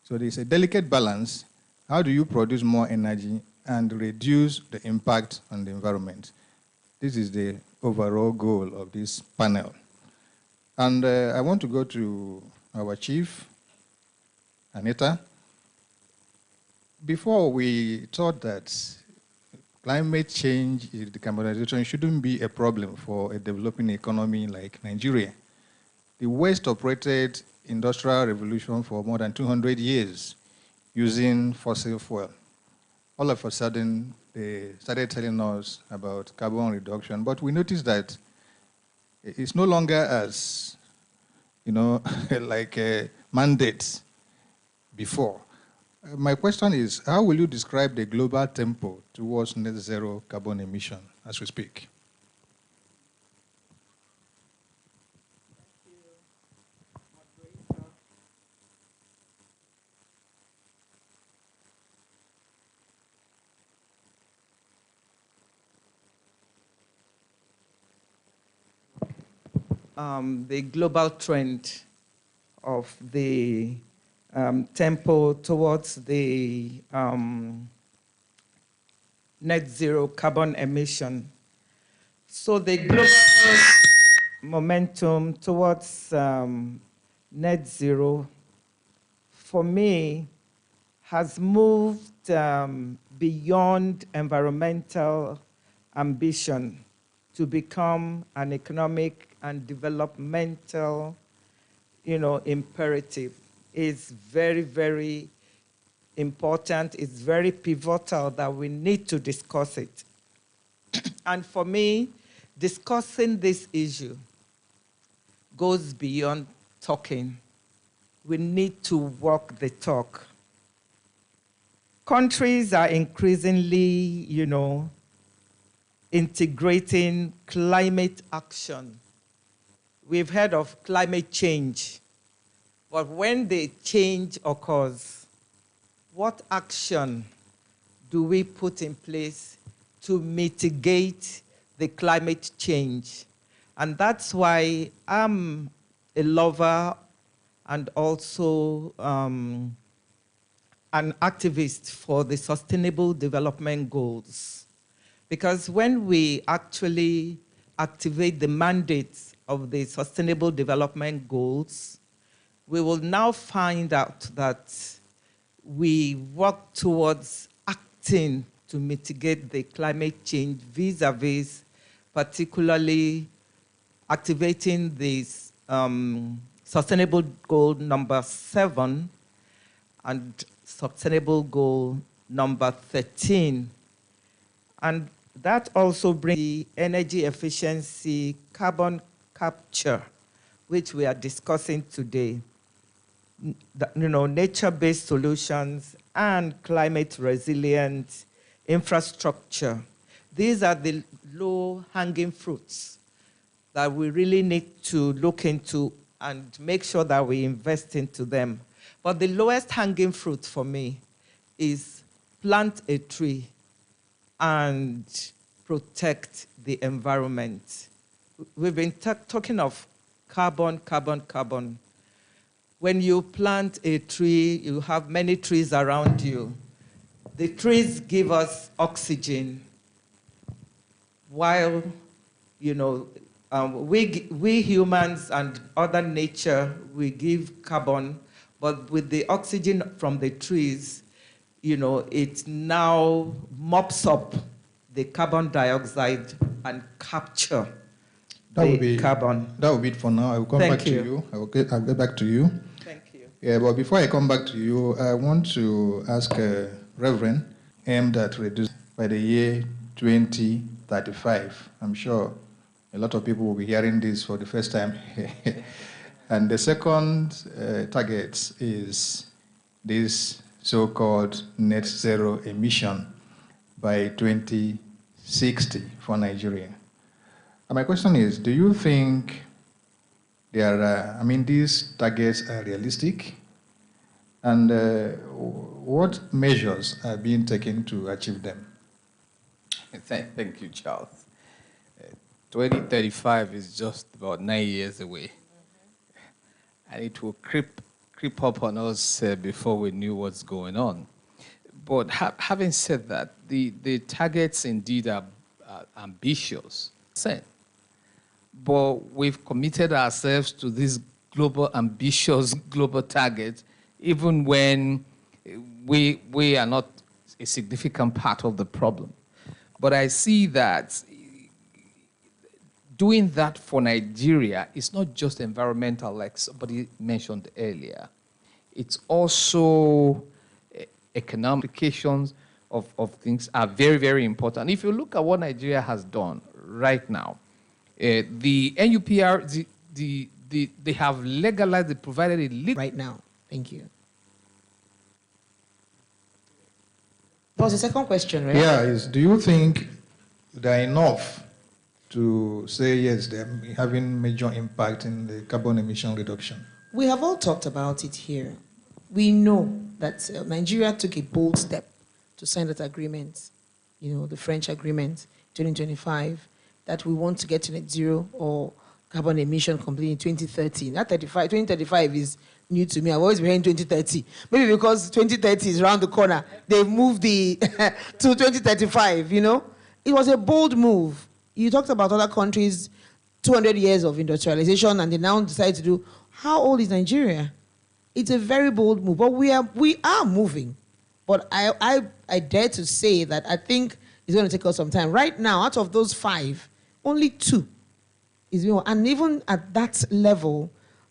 So there's a delicate balance. How do you produce more energy and reduce the impact on the environment? This is the overall goal of this panel. And I want to go to our chief, Anita. Before, we thought that climate change, decarbonization shouldn't be a problem for a developing economy like Nigeria. The West operated industrial revolution for more than 200 years using fossil fuel. All of a sudden, they started telling us about carbon reduction, but we noticed that it's no longer as, like a mandate before. My question is, how will you describe the global tempo towards net zero carbon emission as we speak? The global trend of the tempo towards the net zero carbon emission. So the global momentum towards net zero, for me, has moved beyond environmental ambition to become an economic and developmental, imperative. Is very, very important. It's very pivotal that we need to discuss it. And for me, discussing this issue goes beyond talking. We need to walk the talk. Countries are increasingly, integrating climate action. We've heard of climate change. But when the change occurs, what action do we put in place to mitigate the climate change. And that's why I'm a lover and also an activist for the Sustainable Development Goals. Because when we actually activate the mandates of the Sustainable Development Goals, we will now find out that we work towards acting to mitigate the climate change vis-a-vis, particularly activating this Sustainable Goal number 7 and Sustainable Goal number 13. And that also brings the energy efficiency, carbon capture, which we are discussing today. Nature-based solutions and climate resilient infrastructure. These are the low-hanging fruits that we really need to look into and make sure that we invest into them. But the lowest hanging fruit for me is plant a tree and protect the environment. We've been talking of carbon. When you plant a tree, you have many trees around you. The trees give us oxygen, while we humans and other nature, we give carbon, but with the oxygen from the trees, it now mops up the carbon dioxide and capture carbon. That will be it for now. I will come back to you. I'll get back to you. Thank you. Yeah, but before I come back to you, I want to ask Reverend, aimed at reducing by the year 2035. I'm sure a lot of people will be hearing this for the first time. And the second target is this so-called net zero emission by 2060 for Nigeria. And my question is, do you think these targets are realistic? And what measures are being taken to achieve them? Thank you, Charles. 2035 is just about 9 years away. And it will creep up on us before we knew what's going on. But having said that, the targets indeed are ambitious. But we've committed ourselves to these ambitious global targets, even when we are not a significant part of the problem. But I see that doing that for Nigeria is not just environmental, like somebody mentioned earlier. It's also economic implications of things are very, very important. If you look at what Nigeria has done right now, the NUPR, they have legalized, they provided a legal... Right now. Thank you. That was the second question, right? Yeah, do you think they're enough to say, yes, they're having major impact in the carbon emission reduction? We have all talked about it here. We know that Nigeria took a bold step to sign that agreement, the French agreement, 2025, that we want to get to net zero or carbon emission completely in 2030. That 2035 is new to me. I've always been hearing 2030. Maybe because 2030 is around the corner, they've moved to 2035, It was a bold move. You talked about other countries, 200 years of industrialization, and they now decide to do. How old is Nigeria? It's a very bold move, but we are moving. But I dare to say that I think it's going to take us some time. Right now, out of those 5, only 2 is being, and even at that level,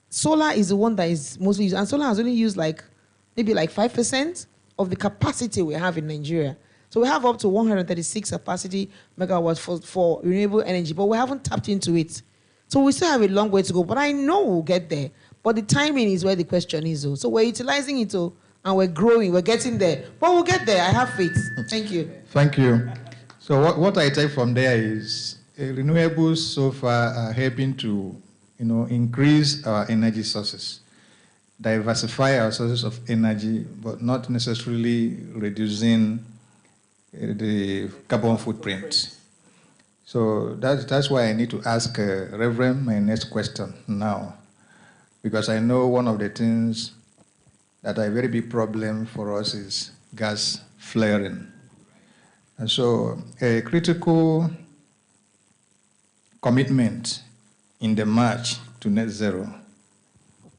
solar is the one that is mostly used, and solar has only used maybe 5% of the capacity we have in Nigeria. So we have up to 136 capacity megawatts for renewable energy, but we haven't tapped into it. So we still have a long way to go, but I know we'll get there. But the timing is where the question is. So we're utilizing it, and we're growing, we're getting there. But we'll get there, I have faith. Thank you. Thank you. So what I take from there is renewables so far are helping to increase our energy sources, diversify our sources of energy, but not necessarily reducing the carbon footprint. So that's why I need to ask Reverend my next question now, because I know one of the things that are a very big problem for us is gas flaring. And so a critical commitment in the march to net zero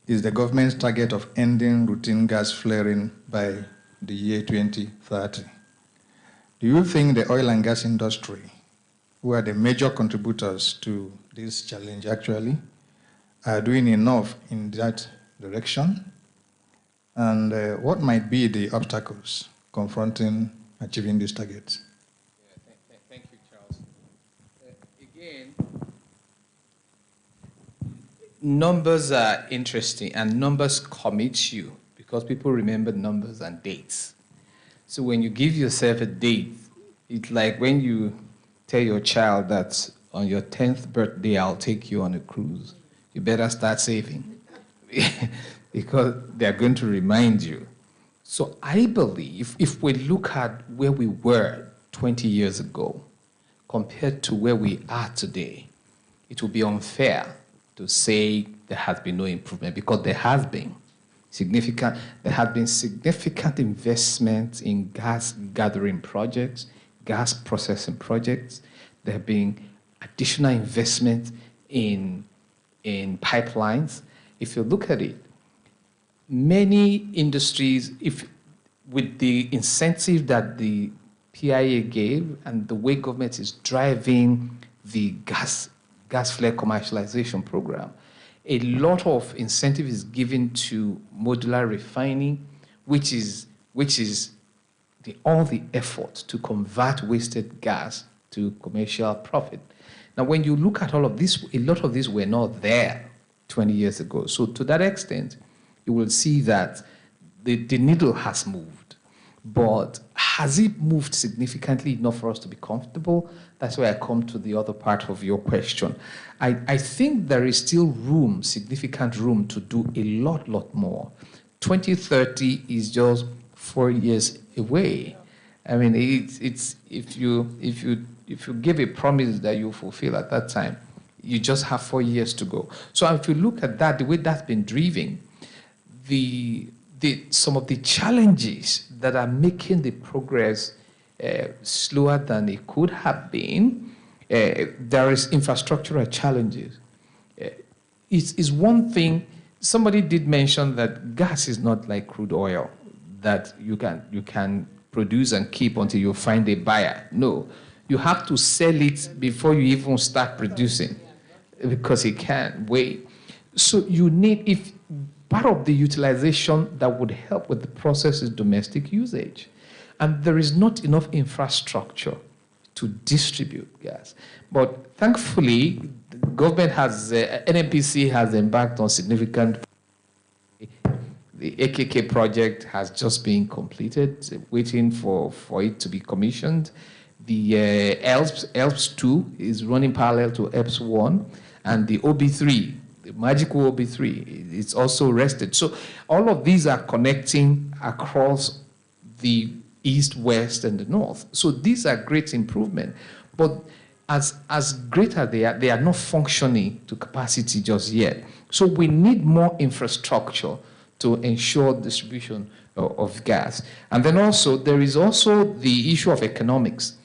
is the government's target of ending routine gas flaring by the year 2030. Do you think the oil and gas industry, who are the major contributors to this challenge actually, are doing enough in that direction? And what might be the obstacles confronting achieving these targets? Thank you, Charles. Again, numbers are interesting, and numbers commit you because people remember numbers and dates. So when you give yourself a date, it's like when you tell your child that on your 10th birthday, I'll take you on a cruise. You better start saving because they're going to remind you. So I believe if we look at where we were 20 years ago compared to where we are today, it would be unfair to say there has been no improvement, because there has been significant investment in gas gathering projects, gas processing projects. There have been additional investment in pipelines. If you look at it, many industries, with the incentive that the PIA gave and the way government is driving the gas flare commercialization program, a lot of incentive is given to modular refining, which is all the effort to convert wasted gas to commercial profit. Now, when you look at all of this, a lot of these were not there 20 years ago. So to that extent, you will see that the needle has moved. But has it moved significantly enough for us to be comfortable? That's where I come to the other part of your question. I think there is still room, significant room, to do a lot more. 2030 is just 4 years away. I mean, it's if you give a promise that you fulfill at that time, you just have 4 years to go. So if you look at that, the way that's been driven, some of the challenges that are making the progress slower than it could have been, there is infrastructural challenges. It's one thing. Somebody did mention that gas is not like crude oil, that you can produce and keep until you find a buyer. No, you have to sell it before you even start producing, because it can't wait. So you need, if part of the utilization that would help with the process is domestic usage. And there is not enough infrastructure to distribute gas. But thankfully, the government has, NNPC has embarked on significant. The AKK project has just been completed, waiting for it to be commissioned. The ELPS 2 is running parallel to ELPS 1, and the OB3, the magical OB3, it's also rested. So all of these are connecting across the east, west, and the north. So these are great improvement. But as great as they are not functioning to capacity just yet. So we need more infrastructure to ensure distribution of gas. And then also, there is also the issue of economics.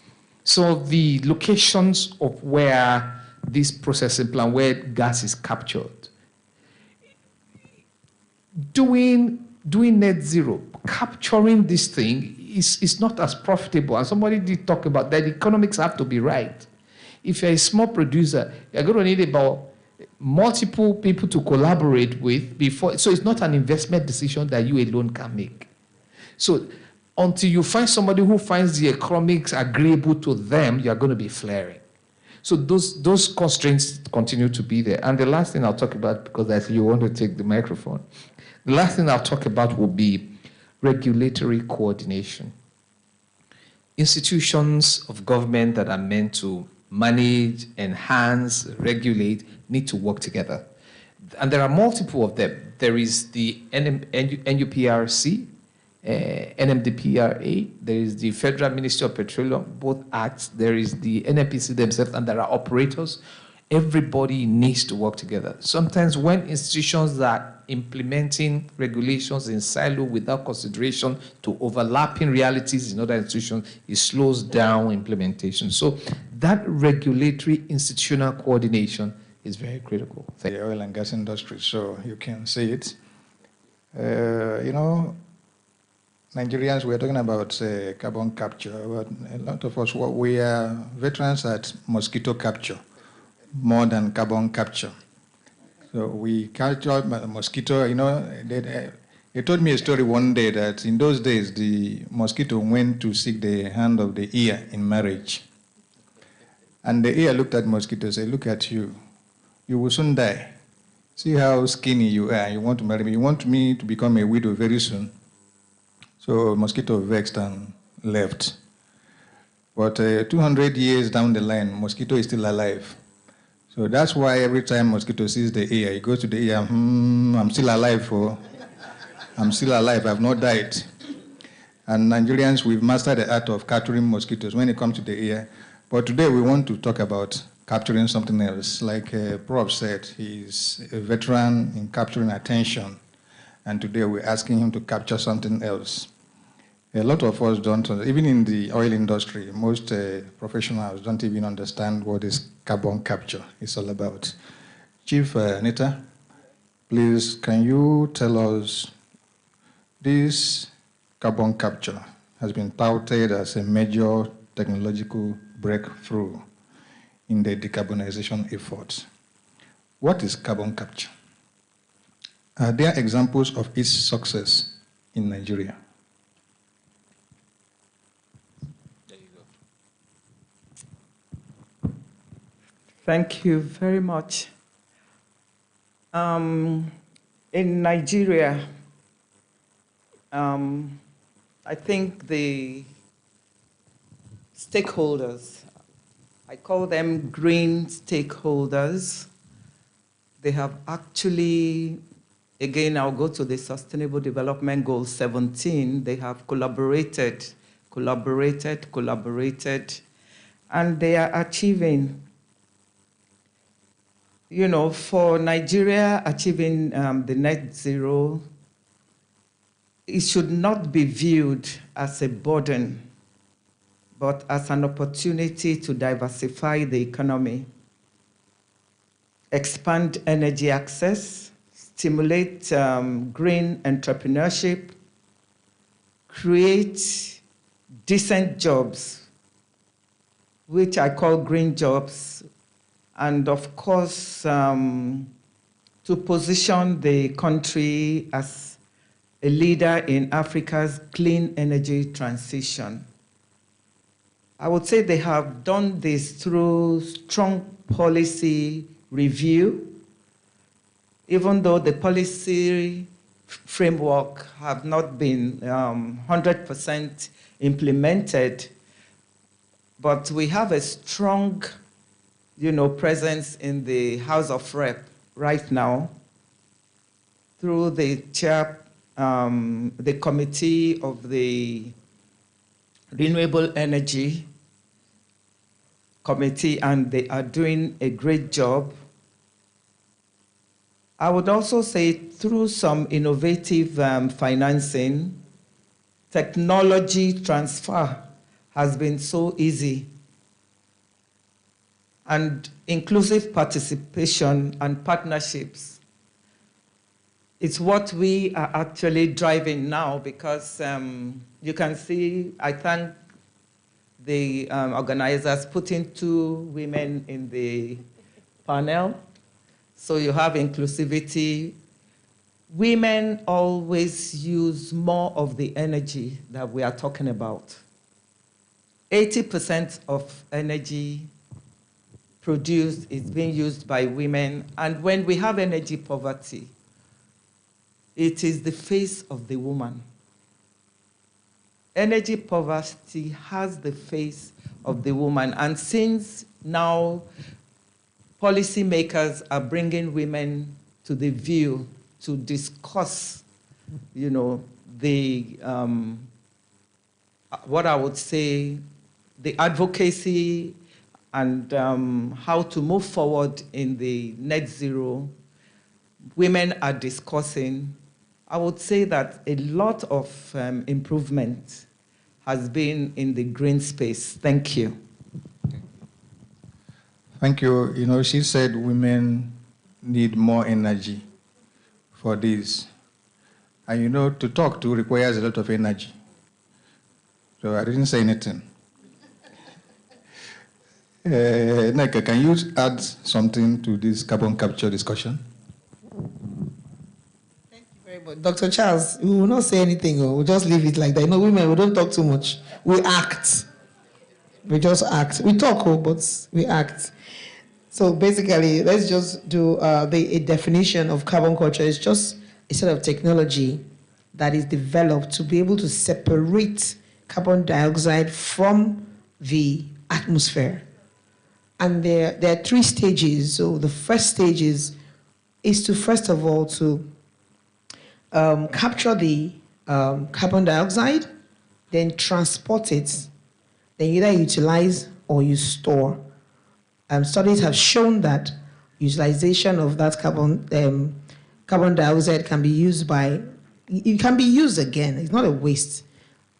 So the locations of where this processing plant, where gas is captured, doing net zero, capturing this thing is not as profitable. And somebody did talk about that. The economics have to be right. If you're a small producer, you're going to need about multiple people to collaborate with before. So it's not an investment decision that you alone can make. So until you find somebody who finds the economics agreeable to them, you're going to be flaring. So those constraints continue to be there. And the last thing I'll talk about, because I see you want to take the microphone, the last thing I'll talk about will be regulatory coordination. Institutions of government that are meant to manage, enhance, regulate need to work together. And there are multiple of them. There is the NUPRC, NMDPRA, there is the Federal Ministry of Petroleum, both acts, there is the NNPC themselves, and there are operators. Everybody needs to work together. Sometimes when institutions are implementing regulations in silo without consideration to overlapping realities in other institutions, it slows down implementation. So that regulatory institutional coordination is very critical. The oil and gas industry, so you can see it. You know, Nigerians, we're talking about carbon capture, but a lot of us, we are veterans at mosquito capture more than carbon capture. So we capture mosquito, you know, they told me a story one day that in those days, the mosquito went to seek the hand of the ear in marriage. And the ear looked at mosquito and said, look at you, you will soon die. See how skinny you are, you want to marry me, you want me to become a widow very soon. So mosquito vexed and left. But 200 years down the line, mosquito is still alive. So that's why every time mosquito sees the ear, he goes to the ear, I'm still alive, I'm still alive, I've not died. And Nigerians, we've mastered the art of capturing mosquitoes when it comes to the ear. But today we want to talk about capturing something else. Like Prof said, he's a veteran in capturing attention. And today we're asking him to capture something else. A lot of us don't, even in the oil industry, most professionals don't even understand what this carbon capture is all about. Chief Anita, please, can you tell us, this carbon capture has been touted as a major technological breakthrough in the decarbonization efforts. What is carbon capture? Are there examples of its success in Nigeria? There you go. Thank you very much. In Nigeria, I think the stakeholders, I call them green stakeholders, they have actually, again, I'll go to the Sustainable Development Goal 17, they have collaborated, and they are achieving, you know, for Nigeria achieving the net zero, it should not be viewed as a burden, but as an opportunity to diversify the economy, expand energy access, stimulate green entrepreneurship, create decent jobs, which I call green jobs, and of course, to position the country as a leader in Africa's clean energy transition. I would say they have done this through strong policy review, even though the policy framework have not been 100% implemented, but we have a strong, you know, presence in the House of Rep right now through the chair, the committee of the Renewable Energy Committee, and they are doing a great job. I would also say through some innovative financing, technology transfer has been so easy, and inclusive participation and partnerships. It's what we are actually driving now, because you can see, I thank the organizers putting 2 women in the panel. So you have inclusivity. Women always use more of the energy that we are talking about. 80% of energy produced is being used by women. And when we have energy poverty, it is the face of the woman. Energy poverty has the face of the woman. And since now policymakers are bringing women to the view to discuss, you know, the, what I would say, the advocacy and how to move forward in the net zero women are discussing, I would say that a lot of improvement has been in the green space. Thank you. Thank you. You know, she said women need more energy for this. And you know, to talk to requires a lot of energy. So I didn't say anything. Neka, can you add something to this carbon capture discussion? Thank you very much. Dr. Charles, we will not say anything, we'll just leave it like that. You know, women, we don't talk too much. We act. We just act. We talk, but we act. So basically, let's just do a definition of carbon capture. It's just a set of technology that is developed to be able to separate carbon dioxide from the atmosphere. And there are 3 stages. So the first stage is to, first of all, to capture the carbon dioxide, then transport it, then either utilize or you store. Studies have shown that utilization of that carbon dioxide can be used it can be used again. It's not a waste.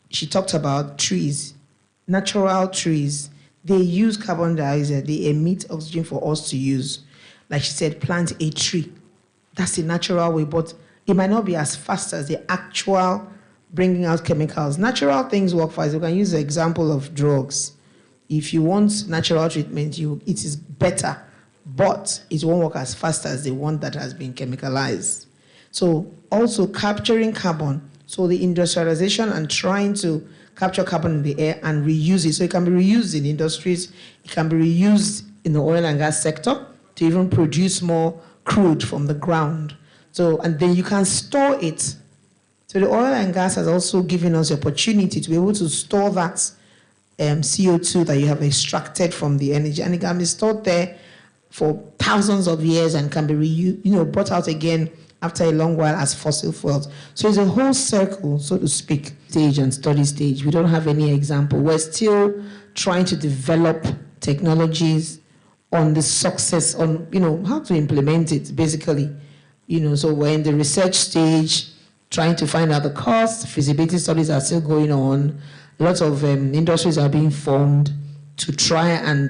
She talked about trees, natural trees. They use carbon dioxide. They emit oxygen for us to use. Like she said, plant a tree. That's the natural way, but it might not be as fast as the actual bringing out chemicals. Natural things work fast. You can use the example of drugs. If you want natural treatment, it is better, but it won't work as fast as the one that has been chemicalized. So also capturing carbon, so the industrialization and trying to capture carbon in the air and reuse it. So it can be reused in industries, it can be reused in the oil and gas sector to even produce more crude from the ground. So, and then you can store it. So the oil and gas has also given us the opportunity to be able to store that CO2 that you have extracted from the energy, and it can be stored there for thousands of years and can be brought out again after a long while as fossil fuels. So it's a whole circle, so to speak, stage and study stage. We don't have any example. We're still trying to develop technologies on the success, on how to implement it, basically. So we're in the research stage, trying to find out the costs. Feasibility studies are still going on. Lots of industries are being formed to try and